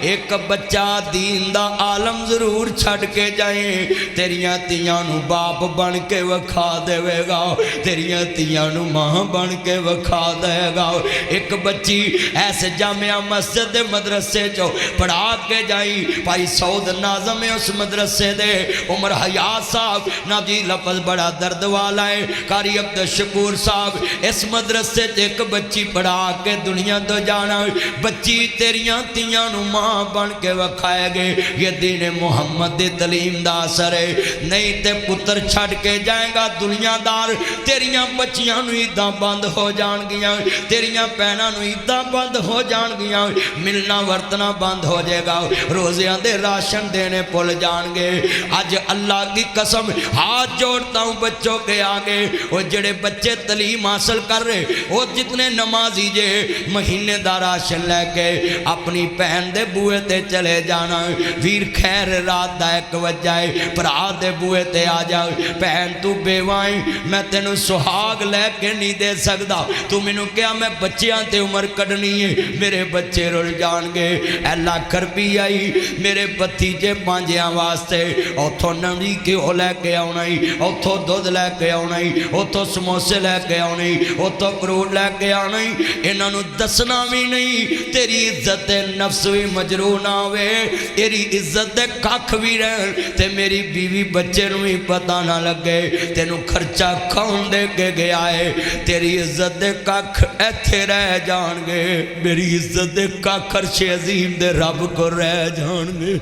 ایک بچہ دین دا عالم ضرور چھڑ کے جائیں، تیریاں تیاں نو باپ بن کے وکھا دے گا، تیریاں تیاں نو ماں بن کے وکھا دے گا۔ ایک بچی ایسے جامعہ مسجد مدرسے جو پڑھا کے جائیں، بھائی سعود ناظم ہے اس مدرسے دے، عمر حیات صاحب نبی لفظ بڑا درد والا ہے، قاری عبد الشکور صاحب اس مدرسے تے ایک بچی پڑھا کے دنیا تو جانا، بچی تیریاں تیاں نو ماں بن کے وکھائے گے۔ یہ دین محمد دی تعلیم دا اثر ہے، نہیں تے پتر چھڑ کے جائے گا دنیا دار، تیریاں بچیاں نو عیداں بند ہو جان گیاں، تیریاں پہناں نو عیداں بند ہو جان گیاں، ملنا ورتنا بند ہو جائے گا، روزیاں دے راشن دینے پل جان گے۔ آج اللہ کی قسم ہاتھ جوڑتا ہوں بچوں کے آگے، وہ جڑے بچے تعلیم حاصل کر رہے، وہ جتنے نمازی جے مہینے دا راشن لے کے اپنی پہن دے بوئے تے چلے جانا، ویر خیر رات دا 1 وجہ ہے، پرا دے بوئے تے آ جاؤ، پہن تو بیوائیں میں تینوں سہاگ لے کے نہیں دے سکتا، تو میں نے کیا میں بچیاں تے عمر کڑنی ہے، میرے بچے رل جان گے۔ اللہ کربی آئی میرے بتیجے پانجیاں واسطے، اوتھو نمی کیوں لے کے آنا ہی، اوتھو دودھ لے لے کے آنا ہی اتوں سموسے لے کے آنے اتوں فروٹ لے کے آنا ہی انہاں نوں دسنا بھی نہیں تیری عزت نفس بھی مجروح نہ ہوئے تیری عزت کھ بھی رہن تے میری بیوی بچے نوں بھی پتہ نہ لگے تینوں خرچہ کون دے کے گیا ہے تیری عزت کھ ایتھے رہ جان گے میری عزت کھ عرش عظیم دے رب کو رہ جان گے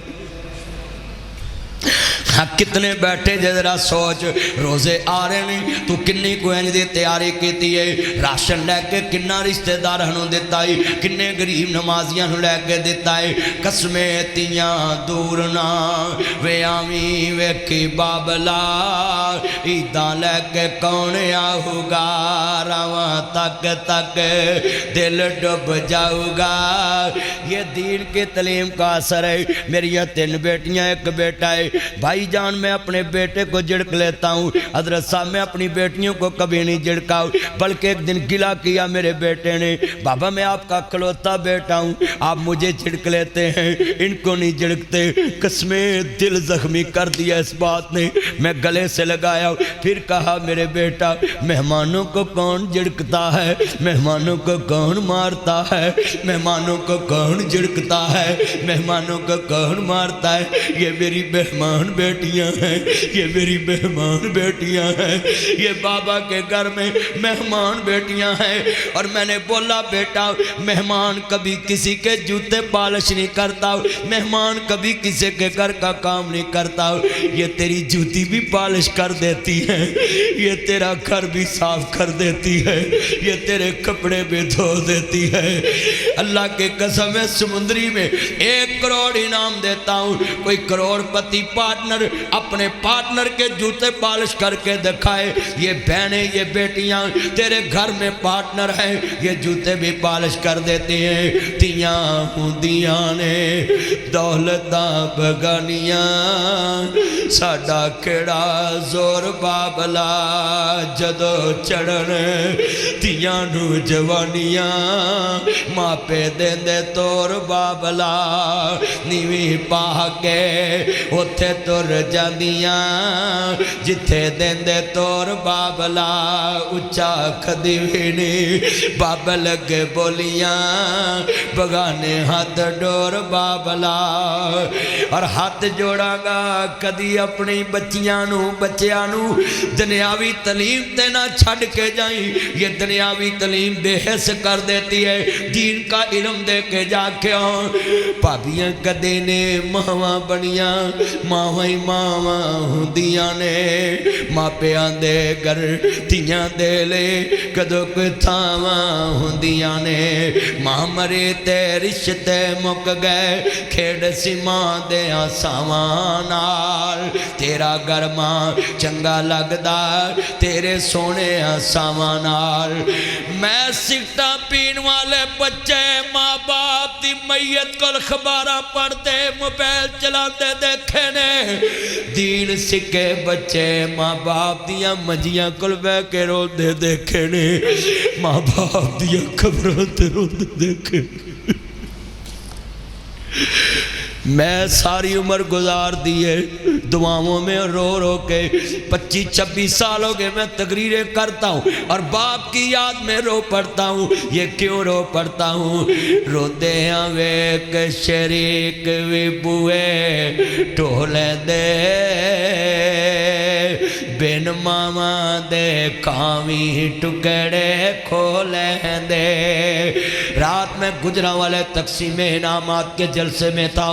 کتنے بیٹھے ذرا سوچ روزے آ رہے ہیں تو کنی کو انج دی تیاری کیتی ہے راشن لے کے کنا رشتہ داراں نوں دتا ہے کنے غریب نمازیاں نوں لے کے دتا ہے قسمیں تیاں دور نہ وے آویں ویکھی بابلا عیداں لے کے کون آؤ گا رواں تک تک دل ڈب جاؤ گا یہ دین کی تعلیم کا اثر ہے میری 3 بیٹیاں 1 بیٹا ہے بھائی جان میں اپنے بیٹے کو جھڑک لیتا ہوں حضرت صاحب میں اپنی بیٹیوں کو کبھی نہیں جھڑکا بلکہ ایک دن گلا کیا میرے بیٹے نے بابا میں آپ کا کھلوتا بیٹا ہوں آپ مجھے جھڑک لیتے ہیں ان کو نہیں جھڑکتے قسمیں دل زخمی کر دیا اس بات نے میں گلے سے لگایا پھر کہا میرے بیٹا مہمانوں کو کون جھڑکتا ہے مہمانوں کو کون مارتا ہے مہمانوں کو کون جھڑکتا ہے مہمانوں کو کون مارتا ہے یہ میری مہمان بیٹیاں ہیں یہ میری مہمان بیٹیاں ہیں یہ بابا کے گھر میں مہمان بیٹیاں ہیں اور میں نے بولا بیٹا مہمان کبھی کسی کے جوتے پالش نہیں کرتا مہمان کبھی کسی کے گھر کا کام نہیں کرتا یہ تیری جوتی بھی پالش کر دیتی ہے یہ تیرا گھر بھی صاف کر دیتی ہے یہ تیرے کپڑے بھی دھو دیتی ہے اللہ کے قسم ہے سمندری میں 1 کروڑ انعام دیتا ہوں کوئی کروڑ پتی پارٹنر اپنے پارٹنر کے جوتے پالش کر کے دکھائے یہ بہنیں یہ بیٹیاں تیرے گھر میں پارٹنر ہیں یہ جوتے بھی پالش کر دیتے ہیں تیاں ہوندیاں نے دولتاں بگانیاں ساڈا کیڑا زور بابلا جدو چڑھن تیاں نو جوانیاں ماپے دیندے تور بابلا نیویں پا کے اتھے تر جاندیاں جتھے دیندے تور بابلا اچھا کھدی وینی بابل کے بولیاں بگانے ہاتھ ڈور بابلا اور ہاتھ جوڑا گا کدی اپنی بچیاں نو دنیاوی تعلیم تے نہ چھڑ کے جائیں یہ دنیاوی تعلیم بے حس کر دیتی ہے دین کا علم دے کے جا کے بھابیاں کدے نے ماواں بنیاں ماواں ہی ماواں ہوندیاں نے ماپیاں دے گھر تیاں دے لے کدو کوئی تھاواں ہوندیاں نے ماں مرے تے رشتے مک گئے کھیڑ سی ماں دے آساواں نال تیرا گھر ماں چنگا لگدا تیرے سونے آساواں نال میں سگٹا پین والے بچے ماں باپ دی میت کو خبراں پڑھتے موبائل چلاتے دیکھے نے دین سکے بچے ماں باپ دیاں منجیاں کول بیٹھ کے روندے دیکھے نے ماں باپ دیاں قبراں تے روندے دیکھے میں ساری عمر گزار دیے دعاؤں میں رو رو کے 25-26 سال ہو گئے میں تقریریں کرتا ہوں اور باپ کی یاد میں رو پڑتا ہوں یہ کیوں رو پڑتا ہوں روتے ہیں ویک شریک وی بوئے ٹولے دے بین ماما دے کامی ٹکڑے کھولے دے رات میں گجراں والے تقسیم انعامات کے جلسے میں تھا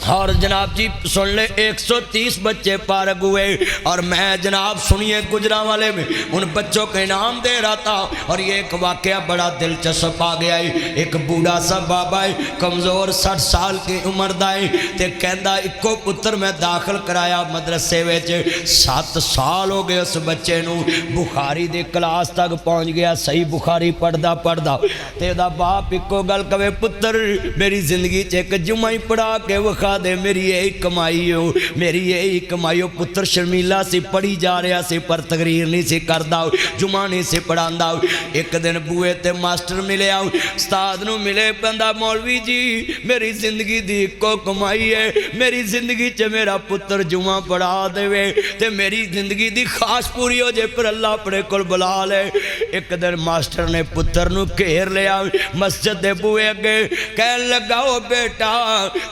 اور جناب جی سن لے 130 بچے پارگ ہوئے اور میں جناب سنیے گجراں والے میں ان بچوں کا انعام دے رہا تھا اور یہ ایک واقعہ بڑا دلچسپ آ گیا ہے ایک بوڑھا سا بابا ہے کمزور 60 سال کی عمر دا ہے تے کہندا اکو پتر میں داخل کرایا مدرسے وچ 7 سال ہو گئے اس بچے نو بخاری دی کلاس تک پہنچ گیا صحیح بخاری پڑھدا تے دا باپ اکو گل کہے پتر میری زندگی چ ایک جمعہ ہی پڑھا کے وکھا دے میری یہی کمائی ہو میری یہی کمائی ہو پتر شرمیلا سی پڑھی جا رہا سی پر تقریر نہیں سی کردا جمعہ نہیں سی پڑھاندا ایک دن بوئے تے ماسٹر ملے استاد نو ملے بندہ مولوی جی میری زندگی دی کو کمائی ہے میری زندگی چ میرا پتر جمعہ پڑھا دے تے میری زندگی دی خواہش پوری ہو جے پر اللہ اپنے کول بلا لے ایک دن ماسٹر نے پتر نو گھیر لیا مسجد دے بوئے اگے کہن لگا او بیٹا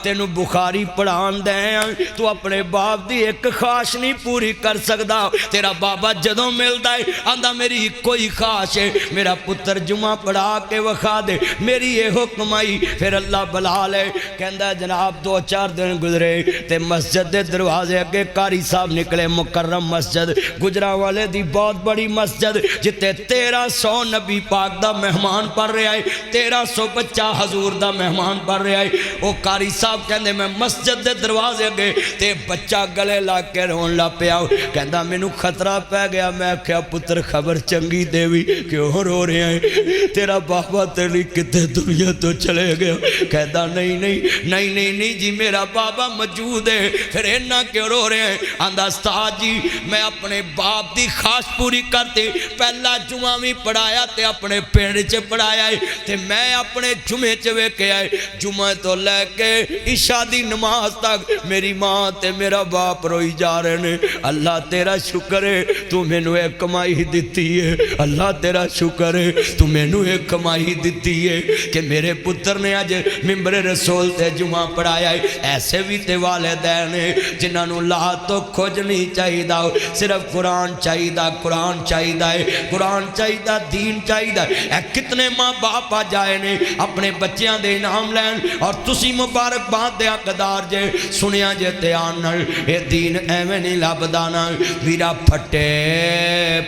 تینو بخاری پڑھان دیں تو اپنے باپ دی ایک خواہش نہیں پوری کر سکدا تیرا بابا جدوں ملدا ہے آندا میری کوئی خواہش ہے میرا پتر جمعہ پڑھا کے وکھا دے میری یہ حکم آئی پھر اللہ بلا لے کہندا جناب 2-4 دن گزرے تے مسجد دے دروازے اگے قاری صاحب نکلے مکرم مسجد گجرانوالے دی بہت بڑی مسجد جتے 1300 نبی پاک دا مہمان پڑھ رہا ہے 1300 بچہ حضور دا مہمان پڑھ رہا ہے وہ قاری صاحب کہندے میں مسجد دے دروازے اگے تے بچہ گلے لا کے رون لا پیا کہندا مینوں خطرہ پہ گیا میں کہا پتر خبر چنگی دیوی کیوں رو رہے ہیں تیرا بابا تیری کتے دنیا تو چلے گیا کہتا نہیں جی میرا بابا موجود ہے پھر اینا کیوں رو رہے ہیں آندہ استاد جی میں اپنے باپ دی خواہش پوری کرتے پہلا جمعہ بھی پڑھایا تے اپنے پینڈ چے پڑھایا ہے تے میں اپنے جمعے چوے کے آئے جمعہ تو لے کے عشاء دی نماز تک میری ماں تے میرا باپ روئی جا رہے ہیں اللہ تیرا شکر ہے تو میں نو ایک کمائی دیتی ہے اللہ تیرا شکر ہے تو میں نو ایک کمائی دیتی ہے کہ میرے پتر نے آج ممبر رسول تے جمعہ پڑھایا ہے ایسے بھی تے والدین ہیں جنہاں نو لا تو کھوج نہیں چاہی دا صرف قرآن چاہی دا قرآن چاہی دا قرآن چاہی دا دین چاہی دا اے کتنے ماں باپ آ جائے نے اپنے بچیاں دے انعام لین اور تسی مبارک بات دے حقدار جے سنیا جے تے آنر اے دین ایویں نہیں لبدانا ویرا پھٹے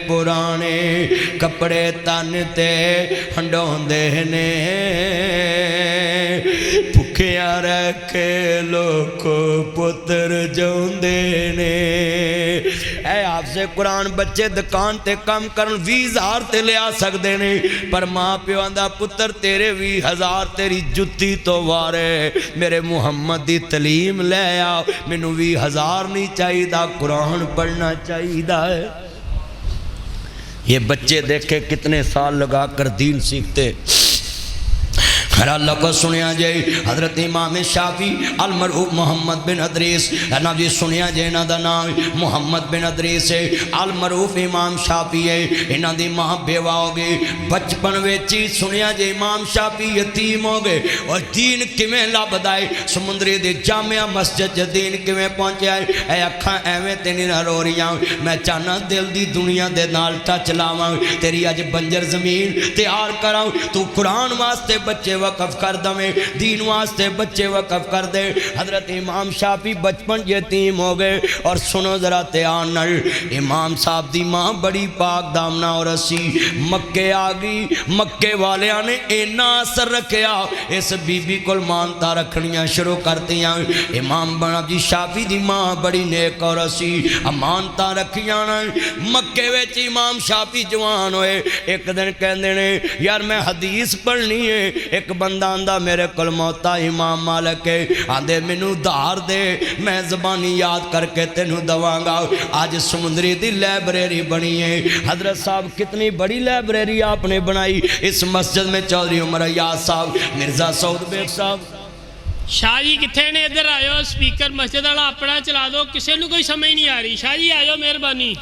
پرانے کپڑے تن تے ہنڈون دینے بھکیاں رکھے لوکو پتر جون دینے اے آپ سے قرآن بچے دکان تے کم کرن 20,000 تے لے آ سکتے نے پر ماں پیو آندہ پتر تیرے 20,000 تیری جتی تو وارے میرے محمد دی تعلیم لے آ مینوں 20,000 نہیں چاہی دا قرآن پڑھنا چاہی دا ہے یہ بچے دیکھے کتنے سال لگا کر دین سیکھتے پھر اللہ کو سنیا جائے حضرت امام شافی المرحوم محمد بن ادریس نام جی سنیا جائے انہاں دا نام محمد بن ادریس ہے المرحوم امام شافی ہے انہاں دی ماں بیوہ ہو گئی بچپن ویچی سنیا جائے امام شافی یتیم ہو گئے اور دین کمیں لابدائے سمندری دی جامعہ مسجد دین کمیں پہنچے آئے اے اکھاں ایویں تینی نہ رو رہی ہوں میں چاہنا دل دی دنیا دے نال ٹچ لاواں تیری اج بنجر زمین تیار کراؤں تو قرآن واسطے بچے وقف کر دیں دین واسطے بچے وقف کر دے حضرت امام شافی بچپن یتیم ہو گئے اور سنو ذرا تیانر امام صاحب دی ماں بڑی پاک دامنہ اور اسی مکے آگئی مکے والیاں نے اینا اثر رکھیا اس بی بی کل مانتا رکھنیاں شروع کرتی ہیں امام بنا جی شافی دی ماں بڑی نیک اور اسی مانتا رکھیاں مکے ویچ امام شافی جوان ہوئے ایک دن کہندے نے یار میں حدیث پڑھنی ہے ایک بندہ آندہ میرے کل موتا امام مالک ہے آندے منو دار دے میں زبانی یاد کر کے تینو دوانگا آج سمندری دی لیبریری بنی ہے حضرت صاحب کتنی بڑی لیبریری آپ نے بنائی اس مسجد میں چودھری عمر ایاز صاحب مرزا سعود بیگ صاحب شاہ جی کتھے نے ادھر آئیو سپیکر مسجد والا اپنا چلا دو کسے نو کوئی سمجھ نہیں آ رہی شاہ جی آئیو مہربانی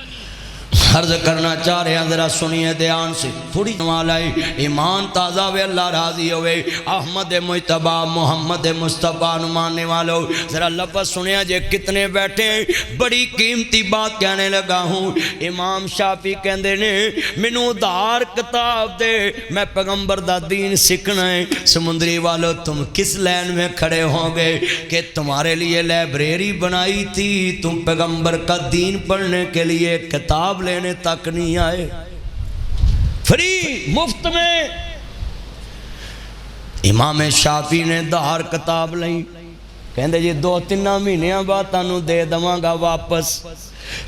عرض کرنا چاہ رہے ہیں ذرا سنیے دھیان سے تھوڑی نوال آئی ایمان تازہ ہوئے اللہ راضی ہوئے احمد مجتبہ محمد مصطفیٰ نمانے والوں ذرا لفظ سنیا جے کتنے بیٹھے ہیں بڑی قیمتی بات کہنے لگا ہوں امام شافی کہندے نے منو دار کتاب دے میں پیغمبر دا دین سکھنا ہے سمندری والوں تم کس لین میں کھڑے ہوں گے کہ تمہارے لیے لائبریری بنائی تھی تم پیغمبر کا دین پڑھنے کے لیے کتاب لینے تک نہیں آئے فری مفت میں امام شافی نے دہار کتاب لئی کہندے جی 2-3 مہینیاں بعد تانوں دے دواں گا واپس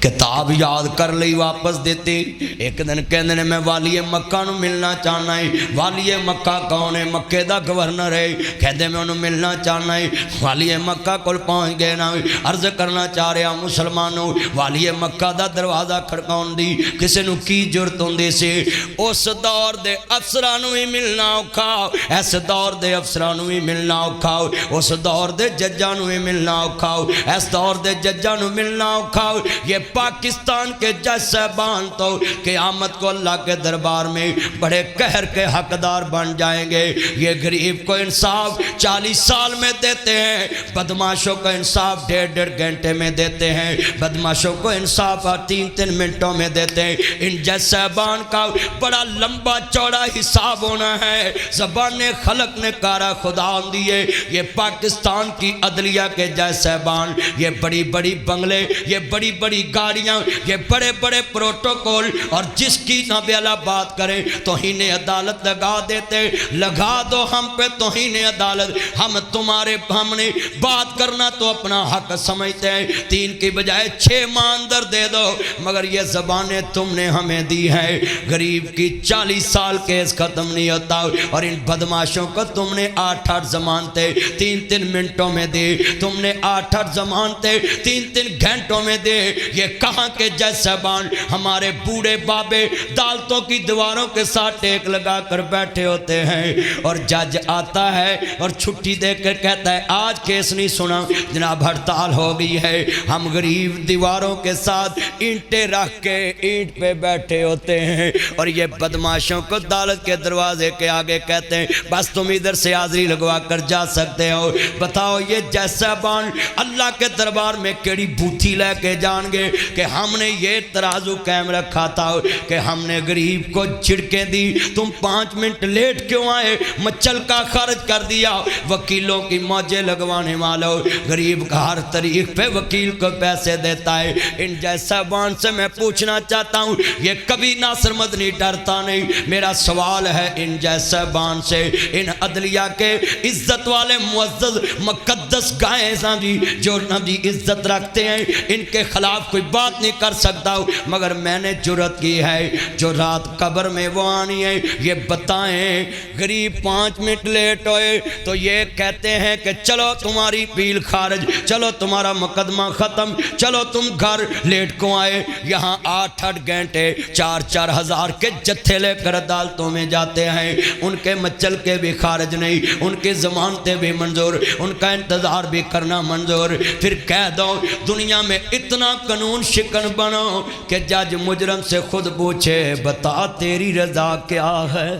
کتاب یاد کر لی واپس دیتے. ایک دن کہندے نے میں والی مکہ نو ملنا چاہنا ہے. والی مکہ کون ہے؟ مکے دا گورنر ہے. کہندے میں انہوں ملنا چاہنا ہے. والی مکہ کول پہنچ گئے نا عرض کرنا چاہ رہا مسلمانوں والی مکہ دا دروازہ کھڑکاؤن دی کسے نو کی جرت ہوندی سی. اس دور دے افسرانو ہی ملنا اوکھا, اس دور دے افسرانو ہی ملنا اوکھا, اس دور دے ججانو ہی ملنا اوکھا, اس دور دے ججانو ملنا اوکھا. یہ پاکستان کے جج صاحبان تو قیامت کو اللہ کے دربار میں بڑے قہر کے حقدار بن جائیں گے. یہ غریب کو انصاف 40 سال میں دیتے ہیں, بدماشوں کو انصاف 1.5 گھنٹے میں دیتے ہیں, بدماشوں کو انصاف 3 منٹوں میں دیتے ہیں. ان جج صاحبان کا بڑا لمبا چوڑا حساب ہونا ہے. زبان خلق نے کارا خدا دیے. یہ پاکستان کی عدلیہ کے جج صاحبان یہ بڑی بڑی بنگلے, یہ بڑی بڑی گاڑیاں, یہ بڑے بڑے پروٹوکول, اور جس کی نبی اللہ بات کریں توہین عدالت لگا دیتے. لگا دو ہم پہ توہین عدالت, ہم تمہارے ہم نے بات کرنا تو اپنا حق سمجھتے ہیں, 3 کی بجائے 6 ماہ اندر دے دو, مگر یہ زبانیں تم نے ہمیں دی ہیں. غریب کی 40 سال کیس ختم نہیں ہوتا, اور ان بدماشوں کو تم نے 8 ضمانتیں 3 منٹوں میں دی, تم نے 8 ضمانتیں 3 گھنٹوں میں دے. یہ کہاں کے جج صاحبان ہمارے بوڑھے بابے عدالتوں کی دیواروں کے ساتھ ٹیک لگا کر بیٹھے ہوتے ہیں, اور جج آتا ہے اور چھٹی دے کر کہتا ہے آج کیس نہیں سنا جناب, ہڑتال ہو گئی ہے. ہم غریب دیواروں کے ساتھ اینٹیں رکھ کے اینٹ پہ بیٹھے ہوتے ہیں, اور یہ بدماشوں کو عدالت کے دروازے کے آگے کہتے ہیں بس تم ادھر سے حاضری لگوا کر جا سکتے ہو. بتاؤ یہ جج صاحبان اللہ کے دربار میں کیڑی بوتھی لے کے جان گے کہ ہم نے یہ ترازو قائم رکھا تھا کہ ہم نے غریب کو جھڑکیں دی, تم 5 منٹ لیٹ کیوں آئے, مچل کا خرچ کر دیا, وکیلوں کی موجیں لگوانے والوں, غریب کا ہر طریق پہ وکیل کو پیسے دیتا ہے. ان جج صاحبان سے میں پوچھنا چاہتا ہوں یہ کبھی ناصر مدنی ڈرتا نہیں. میرا سوال ہے ان جج صاحبان سے, ان عدلیہ کے عزت والے معزز مقدس گائیں جی جو نبی عزت رکھتے ہیں, ان کے خلاف کوئی بات نہیں کر سکتا ہوں, مگر میں نے جرت کی ہے جو رات قبر میں وہ آنی ہے. یہ بتائیں غریب 5 منٹ لیٹ ہوئے تو یہ کہتے ہیں کہ چلو تمہاری پیل خارج, چلو تمہارا مقدمہ ختم, چلو تم گھر. لیٹ کو آئے یہاں 8 گھنٹے 4 ہزار کے جتھے لے کر عدالتوں میں جاتے ہیں, ان کے مچل کے بھی خارج نہیں, ان کی ضمانتیں بھی منظور, ان کا انتظار بھی کرنا منظور. پھر کہہ دو دنیا میں اتنا قانون شکن بنو کہ جج مجرم سے خود پوچھے بتا تیری رضا کیا ہے.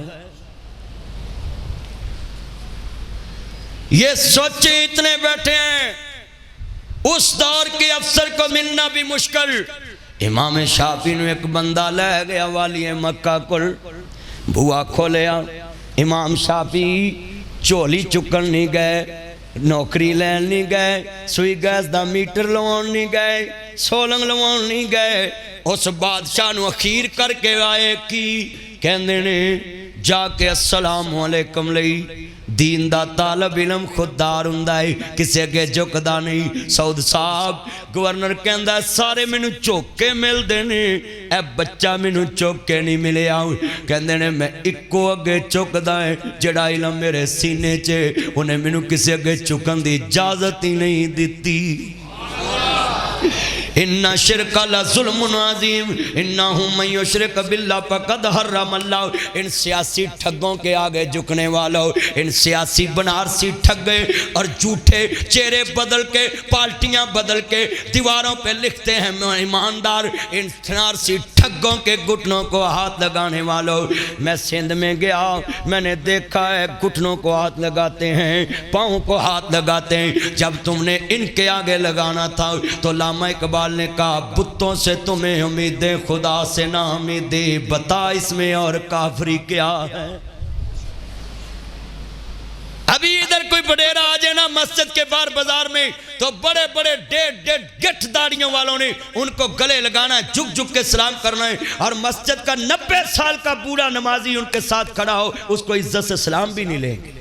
یہ سوچے اتنے بیٹھے ہیں, اس دور کے افسر کو ملنا بھی مشکل. امام شافعی نے ایک بندہ لے گیا والی مکہ کل, بھوا کھولیا, امام شافعی چولی چکن نہیں گئے, نوکری لین نہیں گئے, سوئی گیس دا میٹر لوان نہیں گئے, سولنگ لوان نہیں گئے. اس بادشاہ نو اخیر کر کے آئے کی کہندے نے جا کے السلام علیکم لئی. دین دا طالب علم خوددار ہوندا ہے, کسے اگے جھکدا نہیں. سعود صاحب گورنر کہندا سارے مینوں چوکے مل دے نے, اے بچہ مینوں چوکے نہیں ملیا. کہندے نے میں اکو اگے چکدا ہے جڑا علم میرے سینے چ, انہیں مینوں کسے اگے چکن دی اجازت ہی نہیں دتی. ان شرک لظلم عظیم انہو من یشرک باللہ فقد حرم اللہ. ان سیاسی ٹھگوں کے آگے جھکنے والوں, ان سیاسی بنارسی ٹھگے اور جھوٹے چہرے بدل کے پارٹیاں بدل کے دیواروں پہ لکھتے ہیں ایماندار, ان بنارسی ٹھگوں کے گھٹنوں کو ہاتھ لگانے والوں. میں سندھ میں گیا, میں نے دیکھا ہے گھٹنوں کو ہاتھ لگاتے ہیں, پاؤں کو ہاتھ لگاتے ہیں. جب تم نے ان کے آگے لگانا تھا تو علامہ اقبال نے کہا بتوں سے تمہیں امیدیں خدا سے نہ امیدیں, بتا اس میں اور کافری کیا ہے. ابھی ادھر کوئی بڑیرا آ جائے نا مسجد کے باہر بازار میں تو بڑے بڑے ڈیڑھ گٹھ داڑیوں والوں نے ان کو گلے لگانا ہے, جھک جھک کے سلام کرنا ہے, اور مسجد کا 90 سال کا بوڑھا نمازی ان کے ساتھ کھڑا ہو اس کو عزت سے سلام بھی نہیں لیں گے.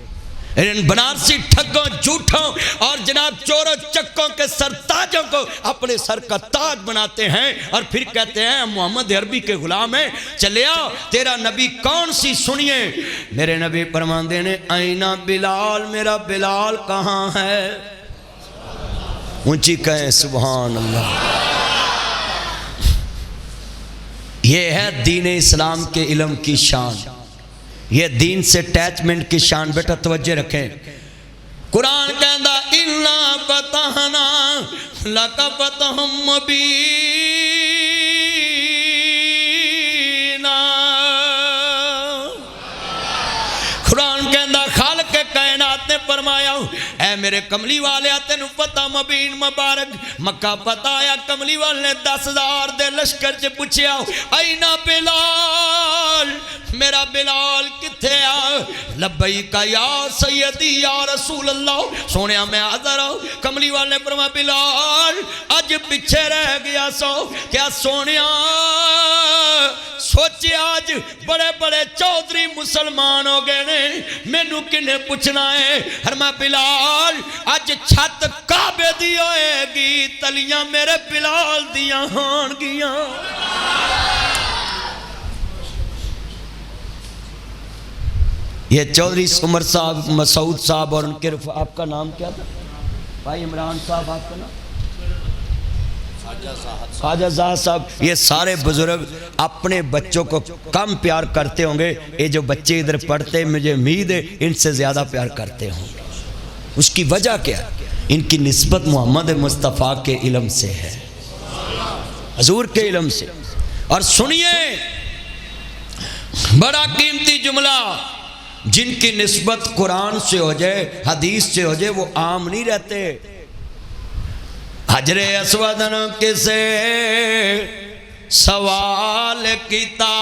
ان بنارسی ٹھگوں جھوٹوں اور جناب چوروں چکوں کے سرتاجوں کو اپنے سر کا تاج بناتے ہیں اور پھر کہتے ہیں ہم محمد عربی کے غلام ہیں، چلے آؤ تیرا نبی کون سی سنیے۔ میرے نبی فرماندے نے اینا بلال، میرا بلال کہاں ہے؟ اونچی کہیں سبحان اللہ۔ یہ ہے دین اسلام کے علم کی شان، یہ دین سے اٹیچمنٹ کی شان۔ بیٹا توجہ رکھیں، قرآن کہندا اِنَّا فَتَحْنَا لَكَ فَتْحًا مُبِينًا۔ قرآن کہندا خالق کائنات نے فرمایا اے میرے کملی والے تینو فتح مبین مبارک مکہ فتح آیا۔ کملی والے نے 10,000 دے لشکر سے پوچھیا اینا بلال، میرا بلال کتھے آ؟ لبیک یا سیدی یا رسول اللہ، سونیا میں حاضر ہوں۔ کملی والے نے فرمایا بلال اج پیچھے رہ گیا سو، کیا سونیا سوچے آج بڑے بڑے چودھری مسلمان ہو گئے نے، مینوں کنے پوچھنا ہے؟ فرمایا بلال اج چھت کعبے دی ہوئے گی، تلیاں میرے بلال دیاں ہون گیاں۔ یہ چودھری عمر صاحب، مسعود صاحب اور ان کے آپ کا نام کیا تھا بھائی؟ عمران صاحب، آپ کا نام خواجہ زاہد صاحب۔ یہ سارے بزرگ اپنے بچوں کو کم پیار کرتے ہوں گے، یہ جو بچے ادھر پڑھتے مجھے امید ہے ان سے زیادہ پیار کرتے ہوں گے۔ اس کی وجہ کیا ہے؟ ان کی نسبت محمد مصطفیٰ کے علم سے ہے، حضور کے علم سے۔ اور سنیے بڑا قیمتی جملہ، جن کی نسبت قرآن سے ہو جائے، حدیث سے ہو جائے، وہ عام نہیں رہتے۔ حجر اسود کسے سوال کیتا،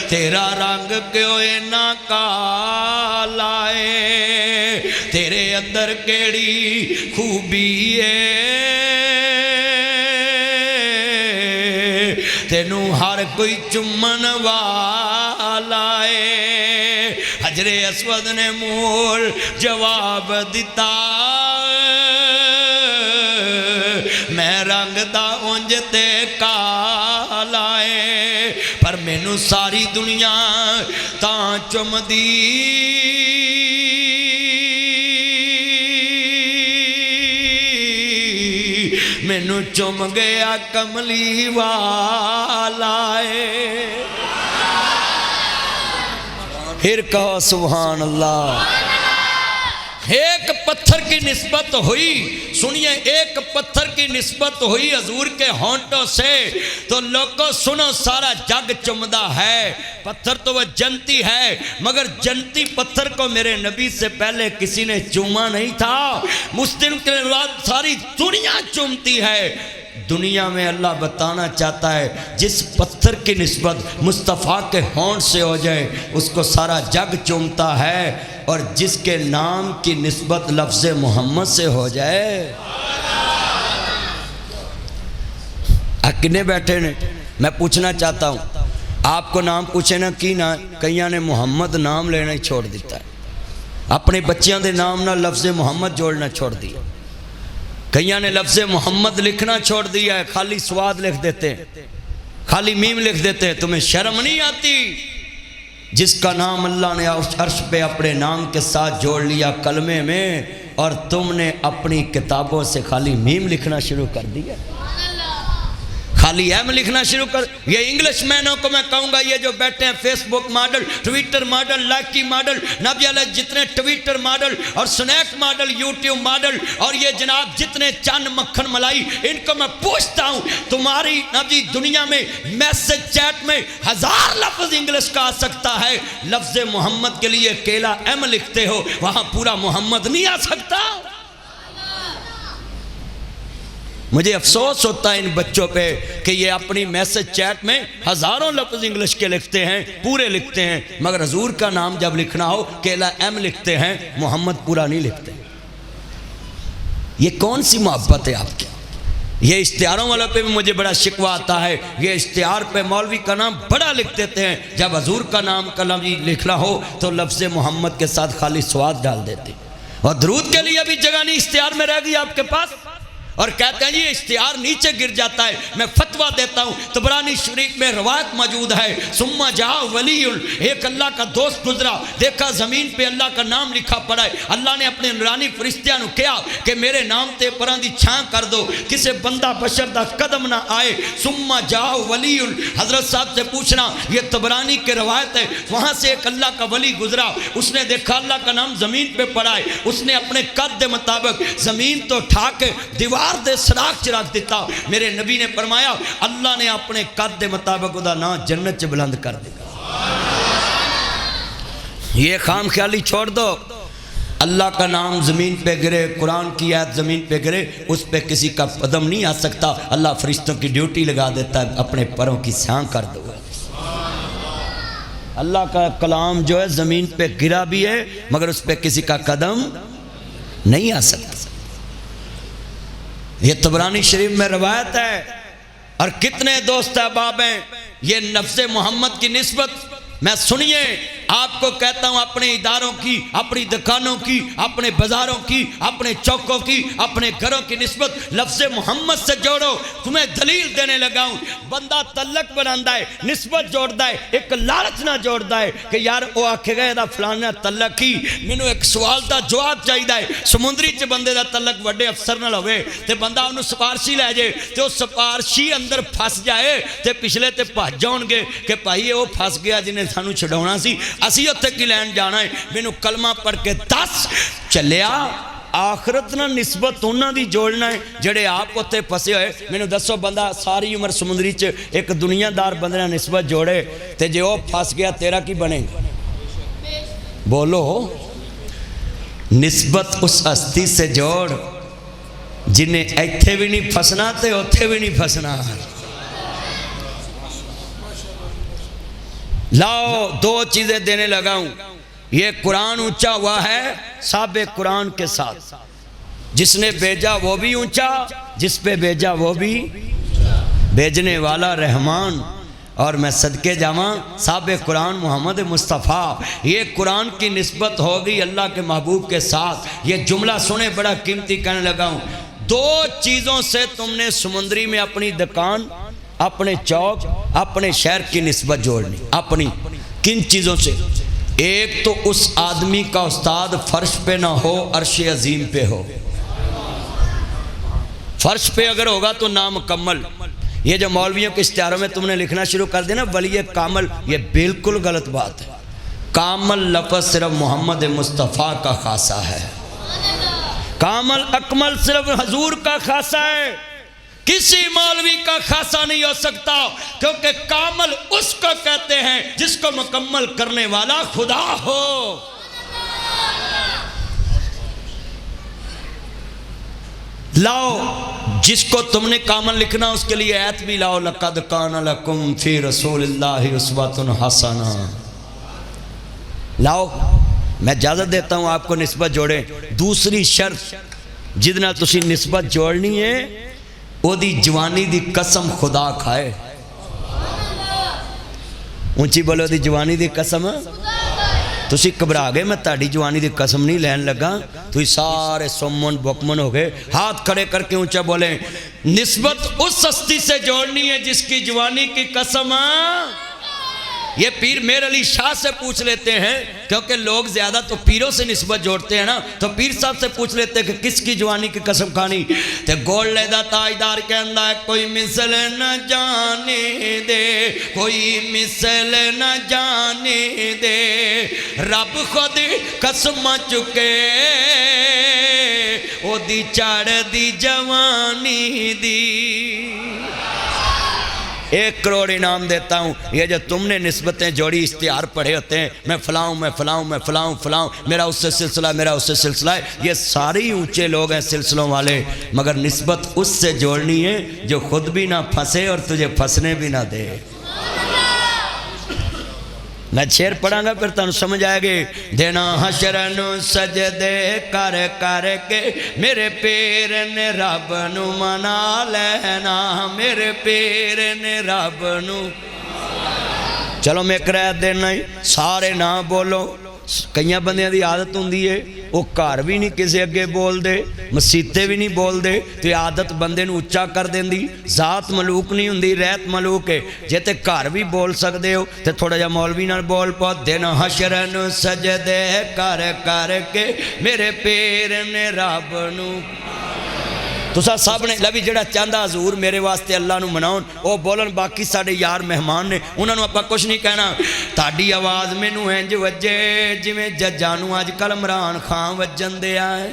تیرا رنگ کیوں اینا کالا ہے، تیرے اندر کیڑی خوبی ہے، تینوں ہر کوئی چمن والا ہے۔ حجر اسود نے مول جواب دیتا میں رنگ دا اونج تے کالا ہے، پر مینوں ساری دنیا تاں چم دی، مینوں چم گیا کملی والا ہے۔ پھر کہو سبحان اللہ۔ ایک پتھر کی نسبت ہوئی، سنیے ایک پتھر کی نسبت ہوئی حضور کے ہونٹوں سے تو لوگوں سنو سارا جگ چمدہ ہے۔ پتھر تو وہ جنتی ہے، مگر جنتی پتھر کو میرے نبی سے پہلے کسی نے چوما نہیں تھا، مسلم کے بعد ساری دنیا چومتی ہے۔ دنیا میں اللہ بتانا چاہتا ہے جس پتھر کی نسبت مصطفیٰ کے ہونٹ سے ہو جائے اس کو سارا جگ چومتا ہے، اور جس کے نام کی نسبت لفظ محمد سے ہو جائے۔ اکنے بیٹھے نے، میں پوچھنا چاہتا ہوں آپ کو نام پوچھے نا کی نا، کئیاں نے محمد نام لینا ہی چھوڑ دیتا ہے، اپنے بچیاں دے نام نہ لفظ محمد جوڑنا چھوڑ دیا، کئیاں نے لفظ محمد لکھنا چھوڑ دیا ہے، خالی سواد لکھ دیتے ہیں، خالی میم لکھ دیتے ہیں۔ تمہیں شرم نہیں آتی؟ جس کا نام اللہ نے عرش پہ اپنے نام کے ساتھ جوڑ لیا کلمے میں، اور تم نے اپنی کتابوں سے خالی میم لکھنا شروع کر دیا، خالی ایم لکھنا شروع کر۔ یہ انگلش مینوں کو میں کہوں گا، یہ جو بیٹھے ہیں Facebook model, Twitter model, Likee model, نبی علیہ جتنے ٹویٹر ماڈل اور سنیک ماڈل، یوٹیوب ماڈل، اور یہ جناب جتنے چند مکھن ملائی، ان کو میں پوچھتا ہوں تمہاری نبی دنیا میں میسج چیٹ میں 1000 لفظ انگلش کا آ سکتا ہے، لفظ محمد کے لیے کیلا ایم لکھتے ہو، وہاں پورا محمد نہیں آ سکتا۔ مجھے افسوس ہوتا ہے ان بچوں پہ کہ یہ اپنی میسج چیٹ میں 1000 لفظ انگلش کے لکھتے ہیں، پورے لکھتے ہیں، مگر حضور کا نام جب لکھنا ہو کیلا ایم لکھتے ہیں، محمد پورا نہیں لکھتے۔ یہ کون سی محبت ہے آپ کی؟ یہ اشتہاروں والوں پہ بھی مجھے بڑا شکوہ آتا ہے، یہ اشتہار پہ مولوی کا نام بڑا لکھ دیتے ہیں، جب حضور کا نام کلام لکھنا ہو تو لفظ محمد کے ساتھ خالی سواد ڈال دیتے، اور درود کے لیے بھی جگہ نہیں اشتہار میں رہ گئی آپ کے پاس، اور کہتے ہیں یہ اشتہار نیچے گر جاتا ہے۔ میں فتویٰ دیتا ہوں، طبرانی شریف میں روایت موجود ہے، ثم جاء ولی، ایک اللہ کا دوست گزرا، دیکھا زمین پہ اللہ کا نام لکھا پڑا ہے، اللہ نے اپنے نورانی فرشتیاں نو کہا کہ میرے نام تے پراں دی چھاں کر دو، کسے بندہ بشر دا قدم نہ آئے۔ ثم جاء ولی، حضرت صاحب سے پوچھنا، یہ طبرانی کے روایت ہے، وہاں سے ایک اللہ کا ولی گزرا، اس نے دیکھا اللہ کا نام زمین پہ پڑا ہے، اس نے اپنے قد دے مطابق زمین تو اٹھا کے دیوار دے سراغ چراغ دیتا۔ میرے نبی نے فرمایا اللہ نے اپنے قد دے مطابق ادا نام جنت چ بلند کر دے گا۔ یہ خام خیالی چھوڑ دو، اللہ کا نام زمین پہ گرے، قرآن کی آیت زمین پہ گرے، اس پہ کسی کا قدم نہیں آ سکتا، اللہ فرشتوں کی ڈیوٹی لگا دیتا ہے، اپنے پروں کی چھاں کر دو۔ اللہ کا کلام جو ہے زمین پہ گرا بھی ہے مگر اس پہ کسی کا قدم نہیں آ سکتا۔ یہ طبرانی شریف میں روایت ہے، اور کتنے دوست احباب ہیں یہ نفس محمد کی نسبت میں سنیے آپ کو کہتا ہوں، اپنے اداروں کی، اپنی دکانوں کی، اپنے بازاروں کی، اپنے چوکوں کی، اپنے گھروں کی نسبت لفظ محمد سے جوڑو۔ تمہیں دلیل دینے لگا ہوں، بندہ تلق بناندہ ہے، نسبت جوڑتا ہے، ایک لالچ نہ جوڑتا ہے کہ یار وہ آکھے گئے دا فلانا تلق کی، مینوں ایک سوال دا جواب چاہیے ہے۔ سمندری چ بندے دا تلق وڈے افسر نہ ہوئے تے بندہ انہوں سپارشی لے جائے تے وہ سپارشی اندر پھس جائے تے پچھلے تے پہنچ جاؤں گے کہ بھائی وہ پھس گیا جنہیں سانو چھڈاونا سی، اسی اتھے کی لین جانا ہے، مینوں کلمہ پڑھ کے دس چلیا۔ آخرت نہ نسبت انہاں دی جوڑنا ہے جڑے آپ اتھے پھسے ہوئے۔ مینوں دسو بندہ ساری عمر سمندری چ ایک دنیا دار بندے نہ نسبت جوڑے تے جے وہ پھس گیا تیرا کی بنے گا؟ بولو، نسبت اس ہستی سے جوڑ جنہیں ایتھے بھی نہیں پھسنا تے اتھے بھی نہیں پھسنا۔ لاؤ دو چیزیں دینے لگا ہوں، یہ قرآن اونچا ہوا ہے صاحب قرآن کے ساتھ، جس نے بھیجا وہ بھی اونچا، جس پہ بھیجا وہ بھی بھیجنے والا رحمان، اور میں صدقے جاواں صاحب قرآن محمد مصطفیٰ۔ یہ قرآن کی نسبت ہوگی اللہ کے محبوب کے ساتھ۔ یہ جملہ سنے بڑا قیمتی کہنے لگا ہوں، دو چیزوں سے تم نے سمندری میں اپنی دکان، اپنے چوک، اپنے شہر کی نسبت جوڑنی۔ اپنی کن چیزوں سے؟ ایک تو اس آدمی کا استاد فرش پہ نہ ہو، عرش عظیم پہ ہو۔ فرش پہ اگر ہوگا تو نامکمل۔ یہ جو مولویوں کے اشتہاروں میں تم نے لکھنا شروع کر دینا ولی کامل، یہ بالکل غلط بات ہے۔ کامل لفظ صرف محمد مصطفیٰ کا خاصہ ہے، کامل اکمل صرف حضور کا خاصہ ہے، کسی مولوی کا خاصہ نہیں ہو سکتا، کیونکہ کامل اس کو کہتے ہیں جس کو مکمل کرنے والا خدا ہو۔ لاؤ جس کو تم نے کامل لکھنا اس کے لیے آیت بھی لاؤ، لَقَدْ كَانَ لَكُمْ فِي رَسُولِ اللَّهِ أُسْوَةٌ حَسَنَةٌ۔ لاؤ میں اجازت دیتا ہوں آپ کو نسبت جوڑیں۔ دوسری شرط جتنا تسی نسبت جوڑنی ہے او دی جوانی دی قسم خدا کھائے۔ اونچی بولو، دی جوانی دی قسم تسی گھبرا گئے، میں تہاڈی جوانی دی قسم نہیں لین لگا، تسی سارے سمن بکمن ہو گئے۔ ہاتھ کھڑے کر کے اونچا بولیں، نسبت اس ہستی سے جوڑنی ہے جس کی جوانی کی قسم۔ یہ پیر میر علی شاہ سے پوچھ لیتے ہیں، کیونکہ لوگ زیادہ تو پیروں سے نسبت جوڑتے ہیں نا، تو پیر صاحب سے پوچھ لیتے ہیں کہ کس کی جوانی کی قسم کھانی؟ تے گول لیدہ تاجدار کہندا ہے، کوئی مثل نہ جانے دے، کوئی مثل نہ جانے دے، رب خود قسم چکے او دی چڑھ دی جوانی دی۔ 1 کروڑ انعام دیتا ہوں۔ یہ جو تم نے نسبتیں جوڑی اشتہار پڑھے ہوتے ہیں، میں فلاں میں فلاں میں فلاں فلاں، میرا اس سے سلسلہ، میرا اس سے سلسلہ ہے، یہ سارے اونچے لوگ ہیں سلسلوں والے، مگر نسبت اس سے جوڑنی ہے جو خود بھی نہ پھنسے اور تجھے پھنسنے بھی نہ دے۔ میں شیر پڑھاں گا پھر تانوں سمجھ آئے گے دینا حشر نو سجدے کر کر کے میرے پیر نے رب نو منا لینا میرے پیر نے رب نو چلو میں ایک رائے دینا ہی سارے نہ بولو کئیاں بندیاں دی عادت ہوندی ہے وہ گھر بھی نہیں کسی اگے بول دے مسیتے بھی نہیں بول دے تو یہ عادت بندے نو اچا کر دیندی ذات ملوک نہیں ہوندی ریت ملوک ہے جے تے گھر بھی بول سکدے ہو تے تھوڑا جا مولوی نال بول پاؤ دن حشر نو سجدے کر کر کے میرے پیر نے رب نو تسا سب نے لبی جڑا چاندہ حضور میرے واسطے اللہ نو مناؤن او بولن باقی ساڑے یار مہمان نے انہوں نے اپا کچھ نہیں کہنا تاڑی آواز میں نو انج وجے جویں ججانو آج کل عمران خان وجن دے آئے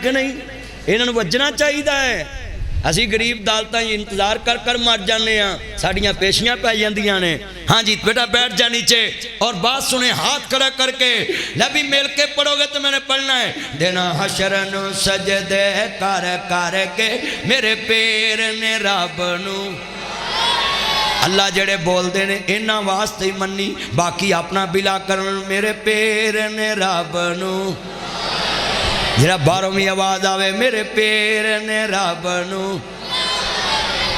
کہ نہیں انہوں نے وجنا چاہیے ہے اسی غریب دالتاں انتظار کر کر مر جانے ہیں ساڑیاں پیشیاں پہ جاندیاں نے ہاں جی بیٹا بیٹھ جا نیچے اور بات سنیں ہاتھ کھڑا کر کے لبی مل کے پڑھو گے تو میں نے پڑھنا ہے دینا حشر نو سجدے کر کر کے میرے پیر نے رب نو اللہ جڑے بول دے نے انہاں واسطے منی باقی اپنا بلا کرن میرے پیر نے رب نو جڑا باہروں میں آواز آوے میرے پیر نے رب نو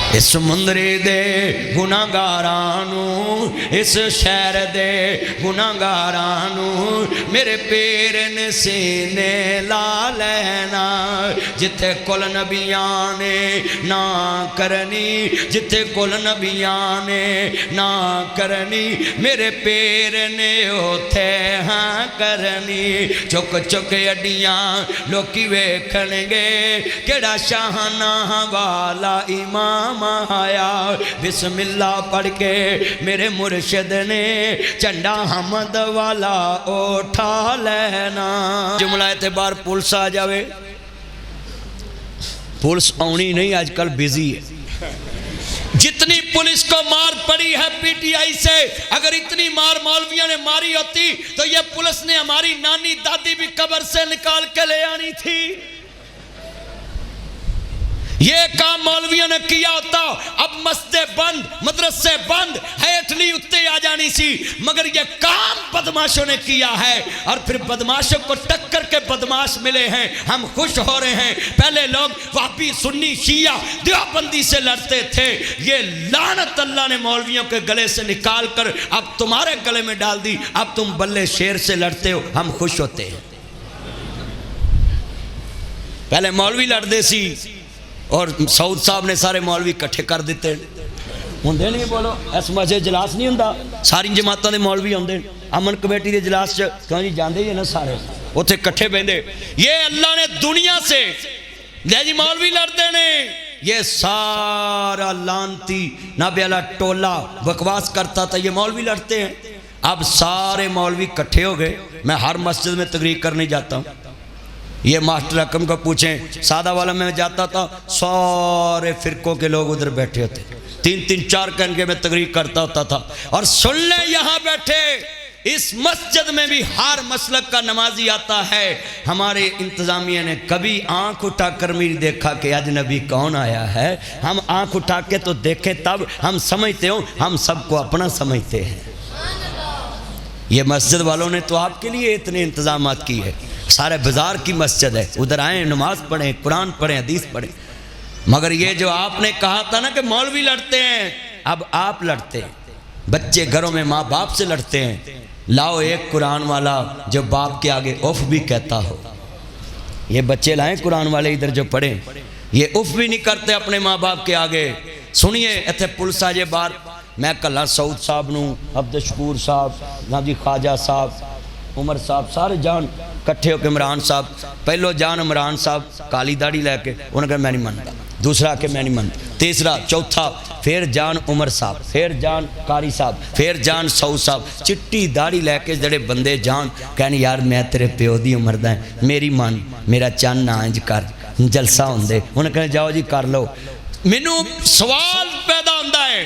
اس سمندری دے گناہگارانو اس شہر دے گناہگارانو میرے پیر نے سینے لا لینا جتے کل نبیان نے نا کرنی جتے کل نبیان نے نا کرنی میرے پیر نے اوتھے ہاں کرنی چک چک اڈیاں لوکی ویکھنگے کیڑا شاہانہ والا امام آیا بسم اللہ پڑھ کے میرے مرشد نے چنڈا حمد والا اٹھا لینا جملہ اعتبار پولس آ جاوے پولس آنی نہیں آج کل بیزی ہے جتنی پولیس کو مار پڑی ہے پی ٹی آئی سے اگر اتنی مار مولویوں نے ماری ہوتی تو یہ پولیس نے ہماری نانی دادی بھی قبر سے نکال کے لے آنی تھی یہ کام مولویوں نے کیا ہوتا اب مسجد بند مدرسے بند ہیٹلی اتے آ جانی سی مگر یہ کام بدماشوں نے کیا ہے اور پھر بدماشوں کو ٹکر کے بدماش ملے ہیں ہم خوش ہو رہے ہیں پہلے لوگ وہابی سنی شیعہ دیوبندی سے لڑتے تھے یہ لعنت اللہ نے مولویوں کے گلے سے نکال کر اب تمہارے گلے میں ڈال دی اب تم بلے شیر سے لڑتے ہو ہم خوش ہوتے ہیں پہلے مولوی لڑتے سی اور سعود صاحب نے سارے مولوی کٹھے کر دیتے ہوندے نہیں بولو اس مسجد جلاس نہیں ہوندا ساری جماعتوں دے مولوی ہوندے امن کمیٹی دے جلاس چ کہاں جی جاندے ہی نا سارے اوتھے کٹھے بیندے یہ اللہ نے دنیا سے لے جی مولوی لڑتے نے یہ سارا لانتی نبی اللہ ٹولا بکواس کرتا تھا یہ مولوی لڑتے ہیں اب سارے مولوی کٹھے ہو گئے میں ہر مسجد میں تقریر کرنے جاتا ہوں یہ ماسٹر حکم کو پوچھیں سادہ والا میں جاتا تھا سارے فرقوں کے لوگ ادھر بیٹھے ہوتے تین تین چار گھنٹے میں تقریر کرتا ہوتا تھا اور سن لیں یہاں بیٹھے اس مسجد میں بھی ہر مسلک کا نمازی آتا ہے ہمارے انتظامیہ نے کبھی آنکھ اٹھا کر میری دیکھا کہ اجنبی کون آیا ہے ہم آنکھ اٹھا کے تو دیکھیں تب ہم سمجھتے ہوں ہم سب کو اپنا سمجھتے ہیں یہ مسجد والوں نے تو آپ کے لیے اتنے انتظامات کی ہے سارے بازار کی مسجد ہے ادھر آئیں نماز پڑھیں قرآن پڑھیں حدیث پڑھیں مگر یہ جو آپ نے کہا تھا نا کہ مولوی لڑتے ہیں اب آپ لڑتے ہیں بچے گھروں میں ماں باپ سے لڑتے ہیں لاؤ ایک قرآن والا جو باپ کے آگے اف بھی کہتا ہو یہ بچے لائیں قرآن والے ادھر جو پڑھیں یہ اف بھی نہیں کرتے اپنے ماں باپ کے آگے سنیے ایتھے پولیس آجے بار میں کلہ سعود صاحب نو عبد شکور صاحب ناجی خواجہ صاحب عمر صاحب سارے جان کٹھے ہو کے عمران صاحب پہلو جان عمران صاحب کالی داڑھی لے کے انہوں نے کہا میں نہیں مانتا دوسرا کہ میں نہیں مانتا تیسرا چوتھا پھر جان عمر صاحب پھر جان قاری صاحب پھر جان سعود صاحب چٹی داڑھی لے کے جڑے بندے جان کہنے یار میں تیرے پیو دی عمر دا ہے میری مان میرا چان نہ انج کر جلسہ ہوندے انہوں نے کہا جاؤ جی کر لو مینوں سوال پیدا ہوندا ہے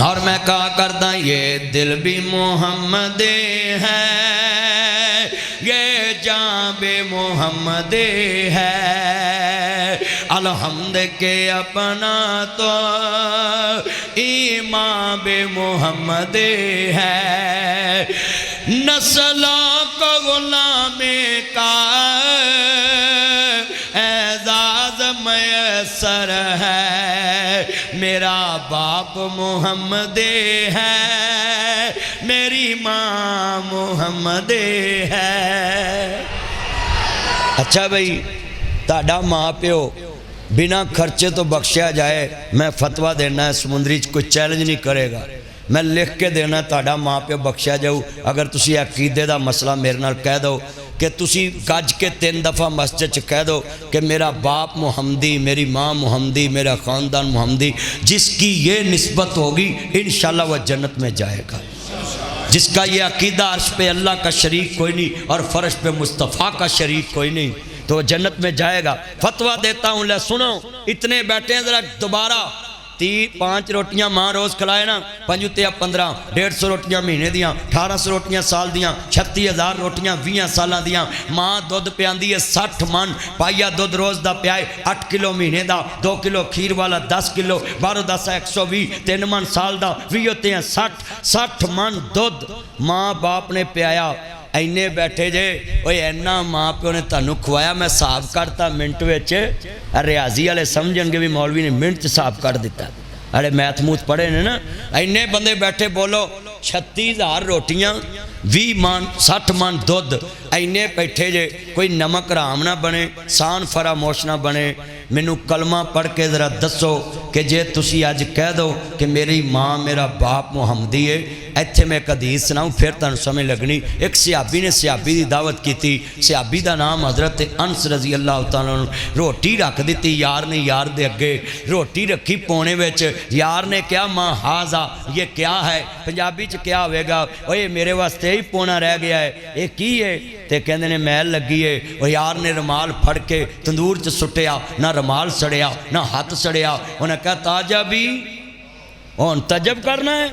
اور میں کہا کرتا یہ دل بھی محمد ہے، یہ جان بھی محمد ہے، الحمد کے اپنا تو ایمان بھی محمد ہے، نسلوں کو غلامی کا اعزاز میسر ہے، میرا باپ محمد ہے، میری ماں محمد ہے۔ اچھا بھئی تہاڈا ماں پیو بنا خرچے تو بخشیا جائے، میں فتویٰ دینا ہے، سمندری کوئی چیلنج نہیں کرے گا، میں لکھ کے دینا تہاڈا ماں پیو بخشیا جاؤ اگر تسی عقیدے دا مسئلہ میرے نال کہہ دو کہ تسی گج کے 3 دفعہ مسجد کہہ دو کہ میرا باپ محمدی، میری ماں محمدی، میرا خاندان محمدی، جس کی یہ نسبت ہوگی انشاءاللہ وہ جنت میں جائے گا۔ جس کا یہ عقیدہ عرش پہ اللہ کا شریک کوئی نہیں اور فرش پہ مصطفیٰ کا شریک کوئی نہیں تو وہ جنت میں جائے گا۔ فتویٰ دیتا ہوں، لے سنو، اتنے بیٹھے ہیں ذرا دوبارہ 5 روٹیاں ماں روز کھلائے نا، 5 × 15 150 روٹیاں مہینے دیاں، 1800 روٹیاں سال دیاں، 36,000 روٹیاں 20 سالاں دیاں، ماں دودھ پیاندی ہے 60 من، پائیا دودھ روز دا پیائے 8 کلو مہینے دا، 2 کلو کھیر والا 10 کلو، 12 10 120، 3 من سال دا 20 ہوتے ہیں 60 من دودھ ماں باپ نے پیایا۔ اینے بیٹھے جے اوہ اینا ماں پیو نے تانوں کھوایا، میں صاحب کرتا منٹ ویچے، ریاضی والے سمجھن گے بھی مولوی نے منٹ صاحب کر دیتا، ارے میتھ موت پڑھے نے نا۔ اینے بندے بیٹھے بولو 36,000 روٹیاں 20 من 60 من دودھ، اینے بیٹھے جے کوئی نمک رام نہ بنے، سان فراموش نہ بنے۔ مینوں کلمہ پڑھ کے ذرا دسو کہ جے تسی آج کہہ دو کہ میری ماں میرا باپ محمدی ہے، ایتھے میں ایک حدیث سناؤں پھر تانوں سمجھ لگنی۔ ایک صحابی نے صحابی دی دعوت کی تھی، صحابی دا نام حضرت انس رضی اللہ تعالیٰ عنہ، روٹی رکھ دیتی یار نے، یار دے اگے روٹی رکھی پونے وچ، یار نے کیا ماں ہاضا یہ کیا ہے، پنجابی چ کیا ہوئے گا، اوہ میرے واسطے ہی پونا رہ گیا ہے، یہ کی ہے تے کہندے نے محل لگی ہے۔ وہ یار نے رمال پھڑ کے تندور چ سٹیا، نہ رمال سڑیا نہ ہاتھ سڑیا، انہیں کہا تاجا بھی ہون تجب کرنا ہے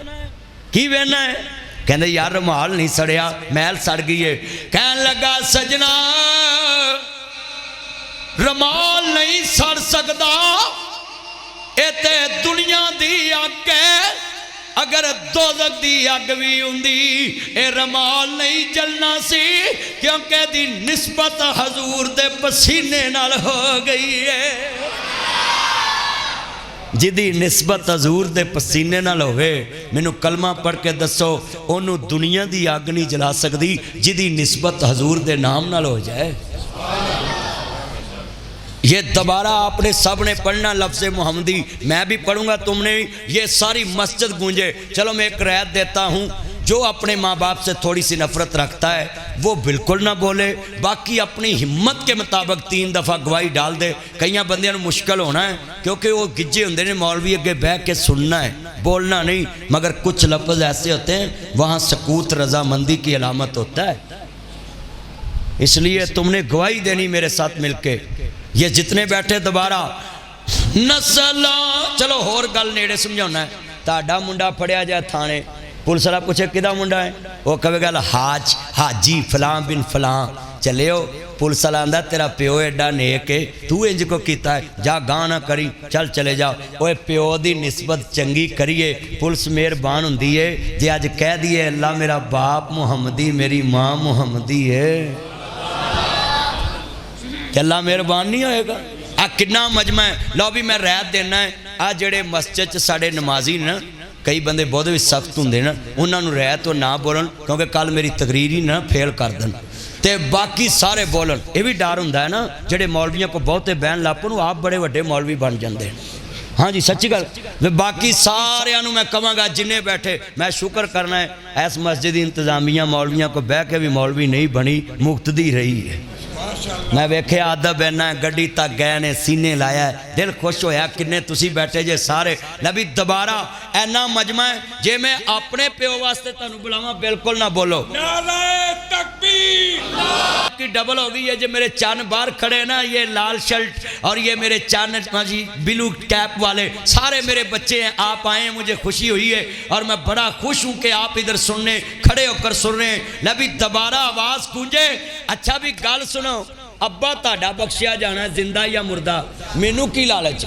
کی وینا ہے، کہندے یار رمال نہیں سڑیا محل سڑ گئی ہے۔ کہن لگا سجنا رمال نہیں سڑ سکتا، اے تے دنیا دی اگ ہے، اگر دوزخ دی اگ بھی ہوندی اے رمال نہیں جلنا سی، کیونکہ دی نسبت حضور دے پسینے نال ہو گئی ہے۔ جدی نسبت حضور دے پسینے نال ہوئے، مینوں کلمہ پڑھ کے دسو انہوں دنیا دی اگ نہیں جلا سکتی جدی نسبت حضور دے نام نال ہو جائے۔ یہ دوبارہ آپ نے سب نے پڑھنا لفظ محمدی، میں بھی پڑھوں گا، تم نے یہ ساری مسجد گونجے۔ چلو میں ایک رعایت دیتا ہوں، جو اپنے ماں باپ سے تھوڑی سی نفرت رکھتا ہے وہ بالکل نہ بولے، باقی اپنی ہمت کے مطابق 3 دفعہ گواہی ڈال دے۔ کئیاں بندیاں نوں مشکل ہونا ہے کیونکہ وہ گجے ہوندے نے مولوی اگے بیٹھ کے سننا ہے، بولنا نہیں، مگر کچھ لفظ ایسے ہوتے ہیں وہاں سکوت رضامندی کی علامت ہوتا ہے۔ اس لیے تم نے گواہی دینی میرے ساتھ مل کے۔ یہ جتنے بیٹھے دوبارہ نسلاں، چلو ہور گل نیڑے سمجھانا ہے، تہاڈا منڈا پھڑیا جائے تھانے، پولیس والا پوچھے کدا منڈا ہے، وہ کہے گا حاجی فلاں بن فلاں، چلے ہو پولیس والا آندا تیرا پیو ایڈا نیک ہے، تو انج کو کیتا ہے، جا گاں نہ کری، چل چلے جا۔ اوے پیو دی نسبت چنگی کریے، پولیس مہربان ہوندی ہے جے اج کہہ دیے اللہ میرا باپ محمدی میری ماں محمدی ہے، کہ اللہ مہربان نہیں ہوئے گا؟ کنا مجمع ہے۔ لو بھی میں رعایت دینا ہے، جڑے مسجد چ ساڈے نمازی نا، کئی بندے بہت بھی سخت ہوندے نا، انہاں نوں رعایت تو نہ بولن کیونکہ کل میری تقریر ہی نہ فیل کر دن تے باقی سارے بولن۔ یہ بھی ڈر ہوندا ہے نا، جڑے مولویاں کو بہتے بہن لاپن آپ بڑے وڈے مولوی بن جاندے ہیں۔ ہاں جی سچی گل، باقی سارے انہوں میں کہاں گا جنہیں بیٹھے، میں شکر کرنا ہے ایس مسجد انتظامیہ مولویاں کو بہ کے بھی مولوی نہیں بنی، مقتدی رہی ہے۔ میں ویکھے آدھا بہنا ہے گڈی تک گئے نے سینے لایا ہے، دل خوش ہویا کنے تسی بیٹھے جے سارے۔ نبی دوبارہ اینا مجمع ہے جے میں اپنے پیو واسطے تانوں بلاواں بالکل نہ بولو۔ نعرہ تکبیر۔ تکبیر کی ڈبل ہو گئی ہے جو میرے چان باہر کھڑے نا یہ لال شرٹ اور یہ میرے چان جی بلو کیپ والے سارے میرے بچے ہیں آپ آئے ہیں مجھے خوشی ہوئی ہے اور میں بڑا خوش ہوں کہ آپ ادھر سننے کھڑے ہو کر سن رہے ہیں نبی دوبارہ آواز گونجے اچھا بھی گال سنو ابا تہاڈا بخشیا جانا زندہ یا مردہ مینوں کی لالچ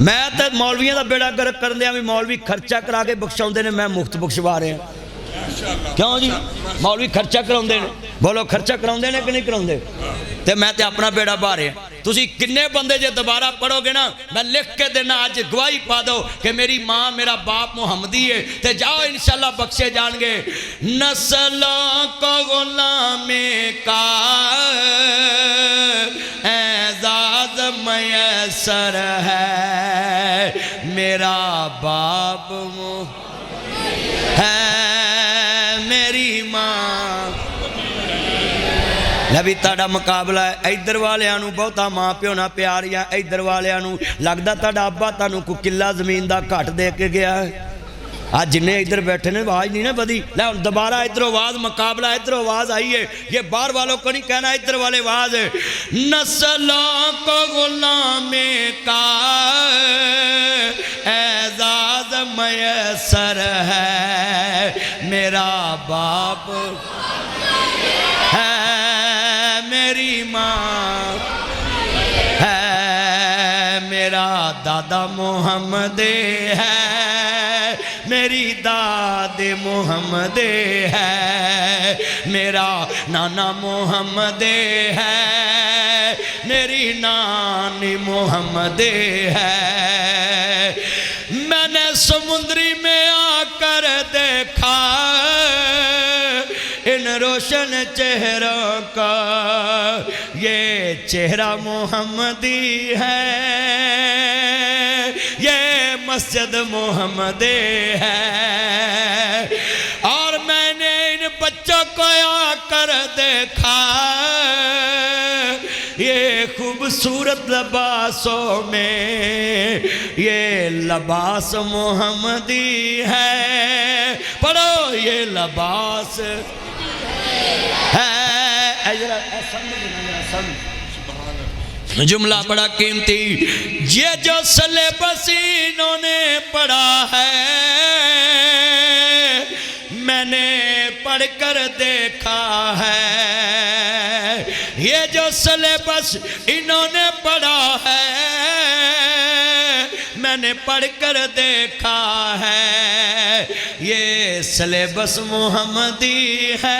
میں تے مولویاں دا بیڑا گرک کر دیا بھی مولوی خرچہ کرا کے بخشاؤندے نے میں مفت بخشوا رہے ہیں کیوں جی مولوی خرچہ کراؤندے نے بولو خرچہ کراؤندے نے کہ نہیں کراؤندے تے میں تے اپنا بیڑا باہ رہے ہیں تسی کنے بندے جے دوبارہ پڑھو گے نا میں لکھ کے دینا آج گواہی پا دو کہ میری ماں میرا باپ محمدی ہے تے جاؤ انشاءاللہ بخشے جان گے نسلوں کو غلامی کا اعزاز میسر ہے میرا باپ ہے میری ماں نبی تاڑا مقابلہ ہے ادھر والیاں بہتا ماں پیو نہ پیاریاں ادھر والیاں لگدا تاڑا ابا تانوں کو قلعہ زمین دا گھٹ دے کے گیا ہے آج جنہیں ادھر بیٹھے نے آواز نہیں نا بدی لے دوبارہ ادھر آواز مقابلہ ادھر آواز آئی ہے یہ باہر والوں کو نہیں کہنا ادھر والے آواز ہے نسلوں کو غلامی کا اعزاز میسر ہے میرا باپ ہے میری ماں ہے میرا دادا محمد ہے میری داد محمد ہے میرا نانا محمد ہے میری نانی محمد ہے میں نے سمندری میں آ کر دیکھا ان روشن چہروں کا یہ چہرہ محمدی ہے یہ مسجد محمد ہے اور میں نے ان بچوں کو آ کر دیکھا یہ خوبصورت لباسوں میں یہ لباس محمدی ہے پڑھو یہ لباس ہے جملہ بڑا قیمتی یہ جو سلیبس انہوں نے پڑھا ہے میں نے پڑھ کر دیکھا ہے یہ جو سلیبس انہوں نے پڑھا ہے میں نے پڑھ کر دیکھا ہے یہ سلیبس محمدی ہے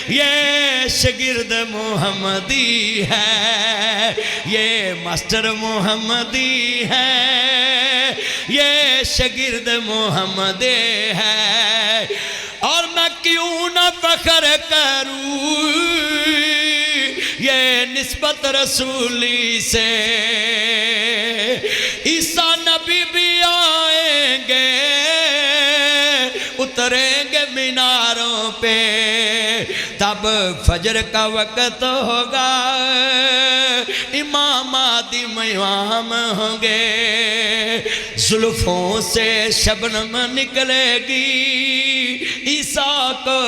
یہ شاگرد محمدی ہے یہ ماسٹر محمدی ہے یہ شاگرد محمد ہے اور میں کیوں نہ فخر کروں یہ نسبت رسولی سے عیسیٰ نبی بھی آئیں گے اتریں گے میناروں پہ تب فجر کا وقت ہوگا امام آدم امام ہوں گے زلفوں سے شبنم نکلے گی عیسیٰ کو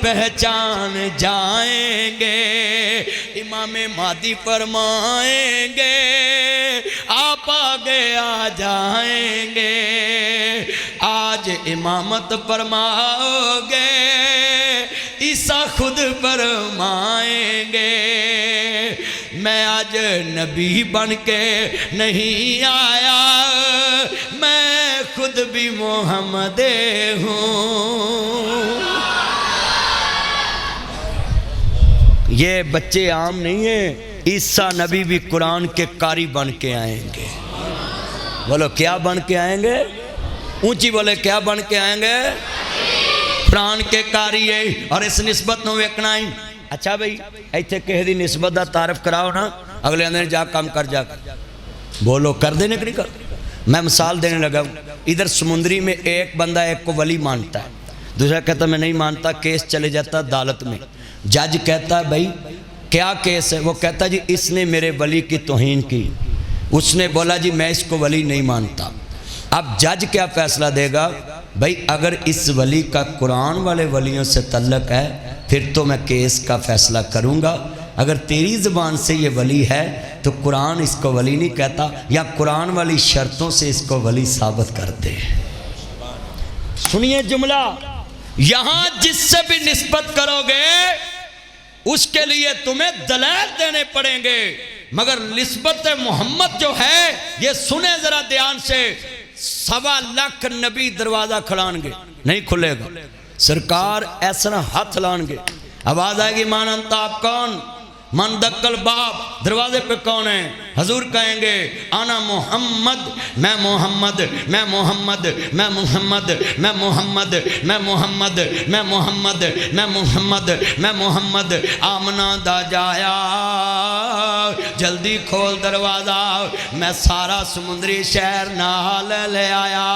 پہچان جائیں گے امام مہدی فرمائیں گے آپ آگے آ جائیں گے آج امامت فرماؤ گے عیسیٰ خود فرمائیں گے میں آج نبی بن کے نہیں آیا میں خود بھی محمد ہوں یہ بچے عام نہیں ہیں عیسیٰ نبی بھی قرآن کے قاری بن کے آئیں گے بولو کیا بن کے آئیں گے اونچی بولے کیا بن کے آئیں گے قرآن کے قاری ہے اور اس نسبت نو ویکنا ہی اچھا بھئی ایتھے کہہ دی نسبت دا تعارف کراؤ نا اگلے اندر جا کام کر جا بولو کر دینے کہ نہیں کر میں مثال دینے لگا ہوں ادھر سمندری میں ایک بندہ ایک کو ولی مانتا ہے دوسرا کہتا میں نہیں مانتا کیس چلے جاتا عدالت میں جج کہتا ہے بھائی کیا کیس ہے وہ کہتا جی اس نے میرے ولی کی توہین کی اس نے بولا جی میں اس کو ولی نہیں مانتا اب جج کیا فیصلہ دے گا بھائی اگر اس ولی کا قرآن والے ولیوں سے تعلق ہے پھر تو میں کیس کا فیصلہ کروں گا. اگر تیری زبان سے یہ ولی ہے تو قرآن اس کو ولی نہیں کہتا، یا قرآن والی شرطوں سے اس کو ولی ثابت کر دے. سنیے جملہ، یہاں جس سے بھی نسبت کرو گے اس کے لیے تمہیں دلائل دینے پڑیں گے، مگر نسبت محمد جو ہے یہ سنیں ذرا دھیان سے، 1.25 لاکھ نبی دروازہ کھلان گے نہیں کھلے گا. سرکار ایسا ہاتھ لان گے، آواز آئے گی مان انت آپ کون، من دکل باب، دروازے پہ کون ہے؟ حضور کہیں گے انا محمد، میں محمد، میں محمد، میں محمد، میں محمد، میں محمد، میں محمد، میں محمد، میں محمد. آمنا دا جایا جلدی کھول دروازہ، میں سارا سمندری شہر نال لے آیا.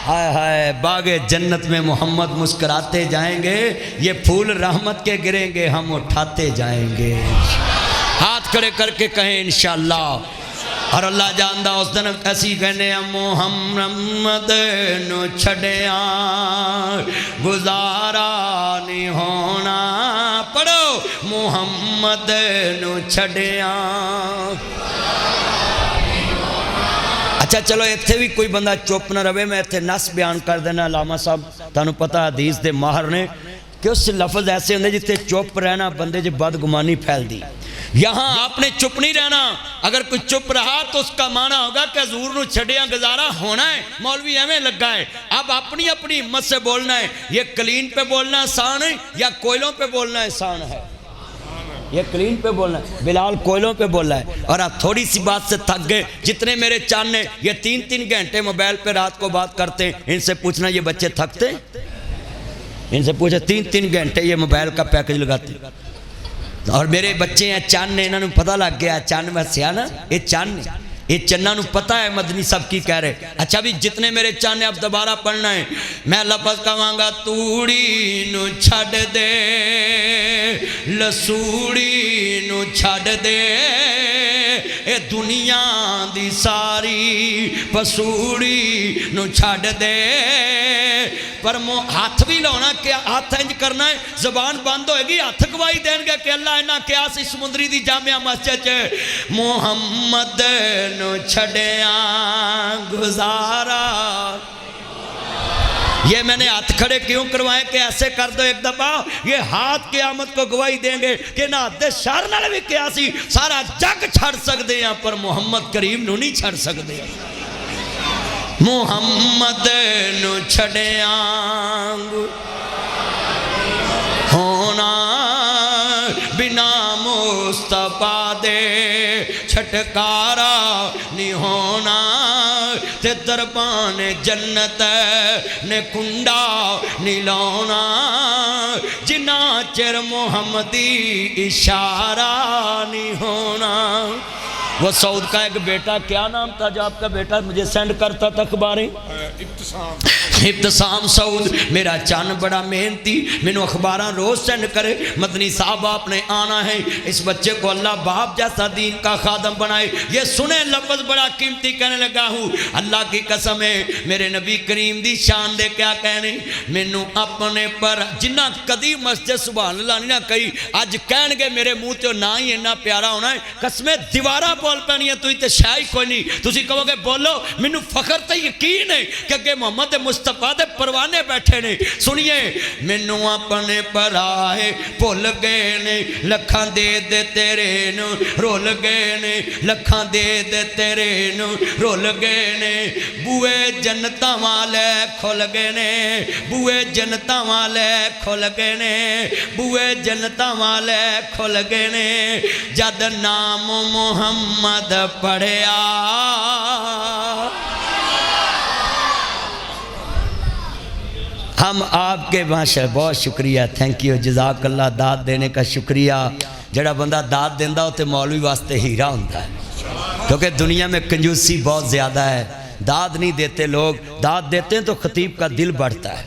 ہائے ہائے باغ جنت میں محمد مسکراتے جائیں گے، یہ پھول رحمت کے گریں گے، ہم اٹھاتے جائیں گے. ہاتھ کھڑے کر کے کہیں انشاءاللہ. اور اللہ جاندہ اس دن ایسی کہنے محمد نو چھڑیاں گزارا نہیں ہونا. پڑھو محمد نو چھڑیاں. اچھا چلو اتھے بھی کوئی بندہ چپ نہ رہے، میں اتھے نس بیان کر دینا. علامہ صاحب تانوں پتہ حدیث دے ماہر نے کہ اس لفظ ایسے ہوندے جتے چپ رہنا بندے جو بدگمانی پھیل دی. یہاں آپ نے چپ نہیں رہنا. اگر کوئی چپ رہا تو اس کا معنی ہوگا کہ حضور نو چھڑیاں گزارا ہونا ہے. مولوی ایویں لگا ہے. اب اپنی اپنی ہمت سے بولنا ہے. یہ کلین پہ بولنا آسان ہے یا کوئلوں پہ بولنا آسان ہے؟ یہ کلین پہ بولنا ہے. بلال کوئلوں پہ بولا ہے. اور آپ تھوڑی سی بات سے تھک گئے. جتنے میرے چاند نے یہ 3 گھنٹے موبائل پہ رات کو بات کرتے ہیں، ان سے پوچھنا یہ بچے تھکتے ہیں؟ ان سے پوچھا 3 گھنٹے یہ موبائل کا پیکج لگاتے ہیں. اور میرے بچے ہیں چاند نے، انہوں نے پتہ لگ گیا چاند میں سیا نا یہ چاند نے، یہ چنہ نو پتہ ہے مدنی سب کی کہہ رہے. اچھا بھی جتنے میرے چاند نے اب دوبارہ پڑھنا ہے. میں لفظ کہاں گا توڑی نو چھڑ دے، لسوڑی نو چھڑ دے، اے دنیا دی ساری پسوڑی نو چھڑ دے. پر ہاتھ بھی لاؤنا، کیا ہاتھ انج کرنا ہے، زبان بند ہوئے گی، ہاتھ گواہی دیں گے کہ اللہ انہاں کیا سی سمندری دی جامعہ مسجد محمد نو چھڑیاں گزارا. یہ میں نے ہاتھ کھڑے کیوں کروائے کہ ایسے کر دو ایک دفعہ، یہ ہاتھ قیامت کو گواہی دیں گے کہ نہ دے شہر نہ بھی کیا سی سارا جگ چھڑ سکتے ہیں پر محمد کریم نو نہیں چھڑ سکتے. محمد نو چھڑیاں ہونا بنا مصطفیٰ دے چھٹکارا نہیں ہونا. تے دربان جنت نے کنڈا نہیں لاؤنا جنا چر محمدی اشارہ نہیں ہونا. وہ سعود کا ایک بیٹا، کیا نام تھا جو آپ کا بیٹا مجھے سینڈ کرتا تھا اخباریں؟ ابتسام سعود. میرا چان بڑا محنتی، میں نے اخباراں روز سینڈ کرے. مدنی صاحب آپ نے آنا ہے، اس بچے کو اللہ باپ جیسا دین کا خادم بنائے. یہ سنیں لفظ بڑا قیمتی کہنے لگا ہوں. اللہ کی قسم ہے میرے نبی کریم دی شان دے کیا کہنے، میں نے اپنے پر جنہ کدی مسجد سبحان اللہ نہیں نہ کہی آج کہن گے میرے منہ تے نہ ہی اتنا پیارا ہونا ہے. قسمیں دیوارہ بول پانی ہے، تو تے شاہی کوئی نہیں. تسی کہو گے بولو، مینوں فخر تے یقین ہے کہ اگے محمد مصطفیٰ دے پروانے بیٹھے نے. سنیے مینوں اپنے پر آئے بھول گئے نے، لکھاں دے دے تیرے نو رول گئے نے، لکھاں دے دے تیرے نو رول گئے نے. بوئے جنتاں والے کھل گئے نے، بوئے جنتاں والے کھل گئے نے، بوئے جنتاں والے کھل گئے نے. جد نام محمد پڑھیا ہم آپ کے ماشاء بہت شکریہ، تھینک یو، جزاک اللہ. داد دینے کا شکریہ. جڑا بندہ داد دیندہ ہوتے مولوی واسطے ہیرا ہوندہ ہے، کیونکہ دنیا میں کنجوسی بہت زیادہ ہے. داد نہیں دیتے لوگ، داد دیتے ہیں تو خطیب کا دل بڑھتا ہے.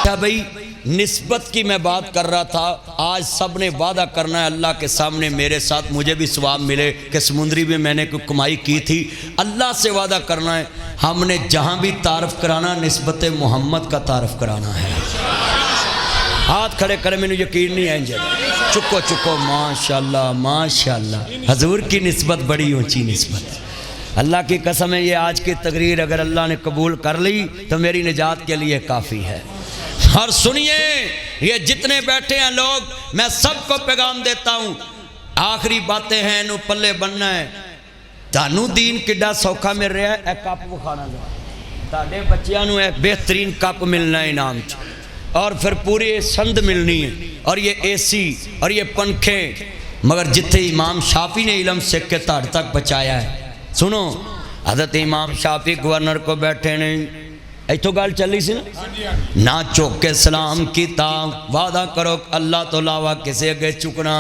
کیا بھئی نسبت کی میں بات کر رہا تھا. آج سب نے وعدہ کرنا ہے اللہ کے سامنے میرے ساتھ, مجھے بھی ثواب ملے کہ سمندری بھی میں نے کوئی کمائی کی تھی. اللہ سے وعدہ کرنا ہے ہم نے جہاں بھی تعارف کرانا نسبت محمد کا تعارف کرانا ہے. ہاتھ کھڑے کرے, میں نے یقین نہیں ہے انجھے. چکو چکو, ماشاءاللہ ماشاءاللہ, حضور کی نسبت بڑی اونچی نسبت. اللہ کی قسم ہے یہ آج کی تقریر اگر اللہ نے قبول کر لی تو میری نجات کے لیے کافی ہے. اور سنیے یہ جتنے بیٹھے ہیں لوگ, میں سب کو پیغام دیتا ہوں, آخری باتیں ہیں انہوں پلے بننا ہے. تانوں دین کڈا سوکھا مل رہا ہے, ایک کپ کھانا جا تاڑے بچیاں نوں ایک بہترین کپ ملنا ہے انعام چ, اور پھر پوری سند ملنی ہے, اور یہ اے سی اور یہ پنکھے. مگر جتھے امام شافعی نے علم سیکھ کے تاڑ تک بچایا ہے. سنو, حضرت امام شافعی گورنر کو بیٹھے نہیں, ایتھو گال چلی سی نا, نہ چوک کے سلام کیتا, وعدہ کرو اللہ تو علاوہ کسے اگے چکنا.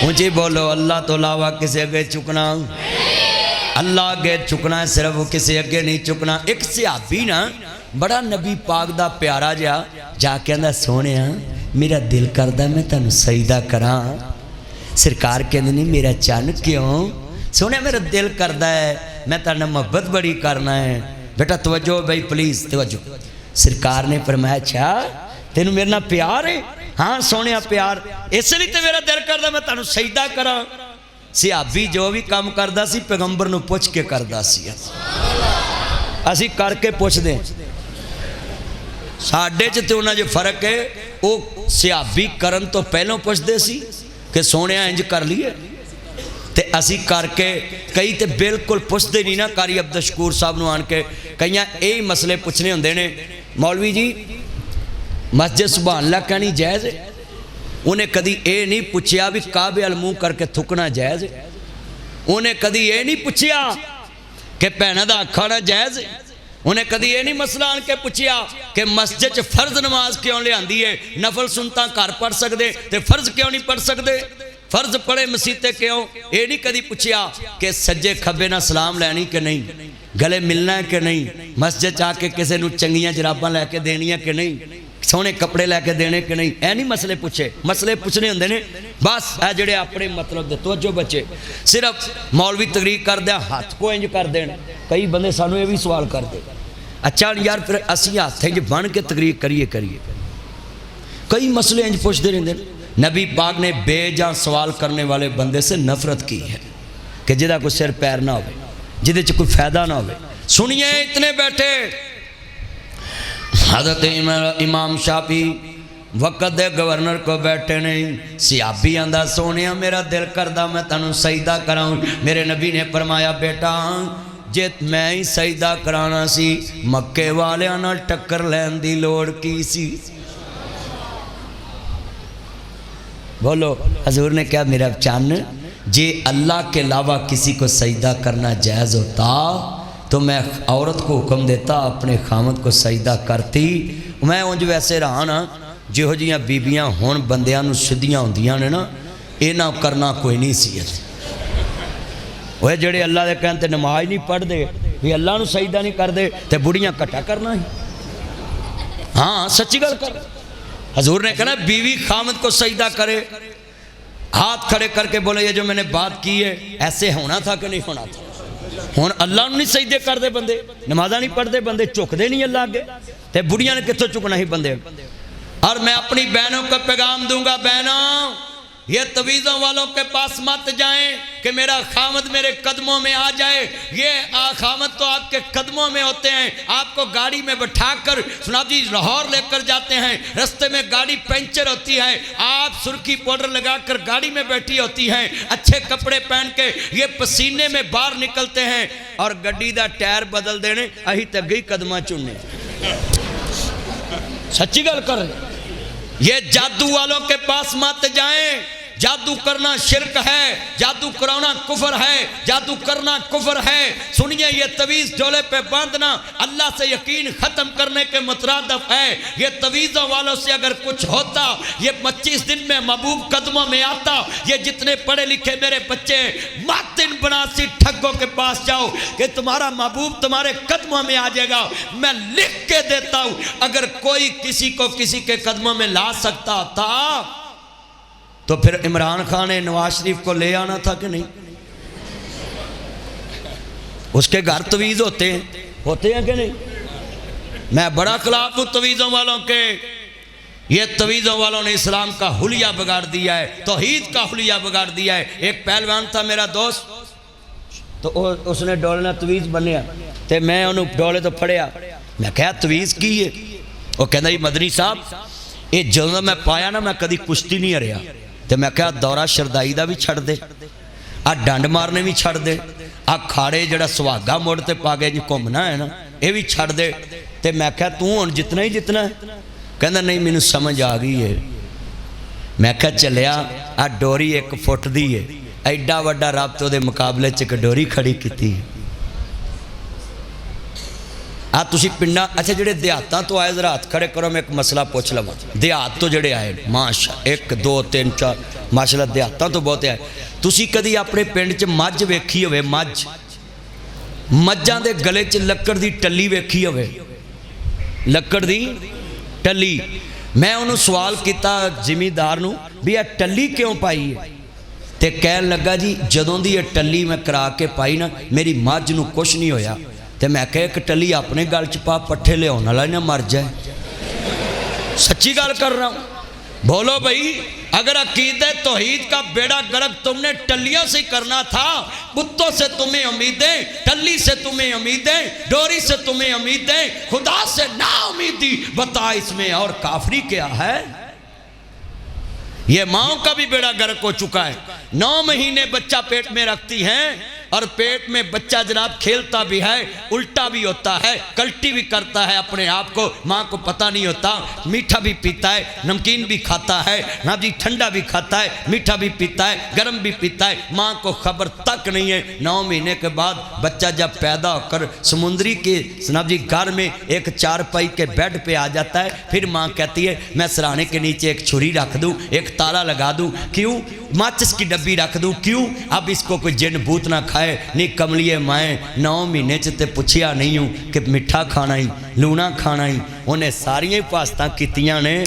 اونچی بولو, اللہ تو علاوہ کسے اگے چکنا. اللہ اگے چکنا ہے, صرف وہ کسے اگے نہیں چکنا. ایک صحابی نا بڑا نبی پاک دا پیارا جا کے اندھا سونے میرا دل کردہ میں تنو سجدہ کراں. سرکار کے اندھا نہیں میرا چان کیوں, سونے میرا دل کردہ ہے میں تنو محبت بڑی کرنا ہے. بیٹا توجہ بھائی پلیز توجہ. سرکار نے فرمایا اچھا تینوں میرے نال پیار ہے؟ ہاں سونے پیار, اس لیے تے میرا دل کردہ میں تنو سجدہ کراں. صحابی جو بھی کام کردہ سی پیغمبر نو پوچھ کے کردہ سی. اسی کر کے پوچھ دیں ساڑھے چتے انہاں جو فرق ہے, وہ صحابی کرن تو پہلوں پوچھ دے سی کہ سونے انج کر لیے, تے اسی کر کے کئی تے بالکل پوچھ دے نہیں نا. قاری عبدالشکور صاحب نو آن کے کئیاں اے مسئلے پوچھنے ہوندے نے, مولوی جی مسجد سبحان اللہ کہنی جائز ہے؟ انہیں کدی اے نہیں پوچھیا بھی کعبے المو کر کے تھکنا جائز ہے. انہیں کدی اے نہیں پوچھیا کہ پہنہ دا کھانا جائز ہے. انہیں کدی یہ نہیں مسئلہ آن کے پوچھیا کہ مسجد فرض نماز کیوں لے آندی ہے, نفل سنتا کار پڑھ سکتے تے فرض کیوں نہیں پڑھ سکتے, فرض پڑھے مسیطے کیوں. یہ نہیں کدی پوچھیا کہ سجے کھبے نہ سلام لینی کہ نہیں, گلے ملنا ہے کہ نہیں, مسجد آ کے کسے نو چنگیاں جراباں لے کے دینی ہے کہ نہیں, سونے کپڑے لے کے دینے کہ نہیں. اے نہیں مسئلے پوچھے, مسئلے پوچھنے ہوندے نے بس اے جڑے اپنے مطلب دے. توجہ بچے, صرف مولوی تقریر کر دیا ہاتھ کو انج کر دینا. کئی بندے سانو یہ بھی سوال کر دے, اچھا یار پھر اسی ہاتھ انج بن کے تقریر کریے. کئی مسئلے انج پوچھتے رہتے ہیں. نبی پاک نے بے جان سوال کرنے والے بندے سے نفرت کی ہے کہ جدہ کوئی سر پیر نہ ہوئے, جدہ کوئی فائدہ نہ ہوئے. سنیے اتنے بیٹھے, حضرت امام شافعی وقت دے گورنر کو بیٹھے نہیں. صحابی آندہ سونیا میرا دل کردہ میں تنوں سجدہ کراؤں. میرے نبی نے فرمایا بیٹا جت میں ہی سجدہ کرانا سی مکے والے آنا ٹکر لین دی لوڑ کی سی. بولو حضور نے کیا میرا چان, جے اللہ کے علاوہ کسی کو سجدہ کرنا جائز ہوتا تو میں عورت کو حکم دیتا اپنے خامد کو سجدہ کرتی. میں انج ویسے رہا نا جو جیاں بیبیاں ہون بندیاں نو سدیاں ہوندیاں نے نا, اے نہ کرنا کوئی نہیں سی. وہ جڑے اللہ دے کہتے نماز نہیں پڑھ دے بھی اللہ نو سجدہ نہیں کر دے تے بڑیاں کٹا کرنا ہی. ہاں سچی گل کر. حضور نے کہنا بیوی خامد کو سجدہ کرے, ہاتھ کھڑے کر کے بولے یہ جو میں نے بات کی ہے ایسے ہونا تھا کہ نہیں ہونا تھا. ہون اللہ نہیں سجدے کر دے بندے, نمازہ نہیں پڑھ دے بندے, چک دے نہیں اللہ آگے, تے بڑیاں نے کتوں چکنا ہی بندے. اور میں اپنی بہنوں کو پیغام دوں گا, بہنوں یہ تویزوں والوں کے پاس مت جائیں کہ میرا خامد میرے قدموں میں آ جائے. یہ خامد تو آپ کے قدموں میں ہوتے ہیں. آپ کو گاڑی میں بٹھا کر سناب جی لاہور لے کر جاتے ہیں, رستے میں گاڑی پنچر ہوتی ہے, آپ سرخی پاؤڈر لگا کر گاڑی میں بیٹھی ہوتی ہیں, اچھے کپڑے پہن کے یہ پسینے میں باہر نکلتے ہیں, اور گڈی دا ٹائر بدل دینے اہی تک گئی قدمہ چننے. سچی گل کر, یہ جادو والوں کے پاس مت جائیں جادو کرنا شرک ہے، جادو کرانا کفر ہے، جادو کرنا کفر ہے۔ سنیے یہ تویز ڈولے پہ باندھنا اللہ سے یقین ختم کرنے کے مترادف ہے۔ یہ تویزوں والوں سے اگر کچھ ہوتا، یہ 25 دن میں محبوب قدموں میں آتا۔ یہ جتنے پڑھے لکھے میرے بچے ماتن بناسی ٹھگوں کے پاس جاؤ کہ تمہارا محبوب تمہارے قدموں میں آ جائے گا، میں لکھ کے دیتا ہوں۔ اگر کوئی کسی کو کسی کے قدموں میں لا سکتا تھا تو پھر عمران خان نے نواز شریف کو لے آنا تھا کہ نہیں؟ اس کے گھر تویز ہوتے ہیں کہ نہیں؟ میں بڑا خلاف ہوں تویزوں والوں کے۔ یہ تویزوں والوں نے اسلام کا حلیہ بگاڑ دیا ہے، توحید کا حلیہ بگاڑ دیا ہے۔ ایک پہلوان تھا میرا دوست، تو اس نے ڈولے نہ تویز بنیا تے میں انہوں ڈولے تو پھڑیا، میں کہا تویز کی ہے؟ وہ کہنا جی مدنی صاحب یہ جدوں میں پایا نا میں کدی کشتی نہیں ہریا، تے میں کہا دورہ شردائی دا بھی چھڑ دے، آ ڈانڈ مارنے بھی چھڑ دے، آ کھاڑے جڑا سواگا موڑ تے پاگے جی گھومنا ہے نا یہ بھی چھڑ دے۔ تے میں کہا تو ہن جتنا ہی جتنا ہے؟ کہنا نہیں مینوں سمجھ آ گئی ہے۔ میں کہا چلیا آ ڈوری 1 فٹ دی ہے، ایڈا وڈا رب تو دے مقابلے چ ڈوری کھڑی کیتی ہے۔ آ تسی پنڈا اچھا جڑے دیہاتاں تو آئے ذرا ہاتھ کھڑے کرو، میں ایک مسئلہ پوچھ لواں۔ دیہات تو جڑے آئے ماشاء 1 2 3 4 ماشاءاللہ دیہاتاں تو بہت آئے، تسی کدی اپنے پنڈ چ مجھ ویکھی ہوئے؟ مجھاں دے گلے چ لکڑ دی ٹلی ویکھی ہوئے؟ لکڑ دی ٹلی۔ میں انہوں سوال کیتا زمیندار نو بھی یہ ٹلی کیوں پائی ہے؟ تے کہن لگا جی جدوں دی یہ ٹلی میں کرا کے پائی نا میری مجھ نو کچھ نہیں ہویا۔ تے میں کہا ایک ٹلی اپنے گل چ پا پٹھے لے ہونا لا نہ مر جائے۔ سچی گل کر رہا ہوں، بولو بھائی اگر عقیدہ توحید کا بیڑا گرک تم نے ٹلیوں سے کرنا تھا، بتوں سے تمہیں امیدیں، ٹلی سے تمہیں امیدیں، ڈوری سے تمہیں امیدیں، خدا سے نا امیدی، بتا اس میں اور کافری کیا ہے؟ یہ ماں کا بھی بیڑا گرک ہو چکا ہے۔ 9 مہینے بچہ پیٹ میں رکھتی ہیں اور پیٹ میں بچہ جناب کھیلتا بھی ہے، الٹا بھی ہوتا ہے، کلٹی بھی کرتا ہے اپنے آپ کو، ماں کو پتہ نہیں ہوتا۔ میٹھا بھی پیتا ہے، نمکین بھی کھاتا ہے، نا جی ٹھنڈا بھی کھاتا ہے، میٹھا بھی پیتا ہے، گرم بھی پیتا ہے، ماں کو خبر تک نہیں ہے۔ 9 مہینے کے بعد بچہ جب پیدا ہو کر سمندری کے جناب جی گھر میں ایک 4 پائی کے بیڈ پہ آ جاتا ہے، پھر ماں کہتی ہے میں سرانے کے نیچے ایک چھری رکھ دوں، ایک تالا لگا دوں، کیوں؟ ماچس کی ڈبی رکھ دوں، کیوں؟ اب اس کو کوئی جن بوت نہ کھائے۔ نہیں کملیے مائیں 9 مہینے چتے پوچھیا نہیں ہوں کہ مٹھا کھانا ہی لونا کھانا ہی، انہیں ساریاں پاستاں کیتیاں نے۔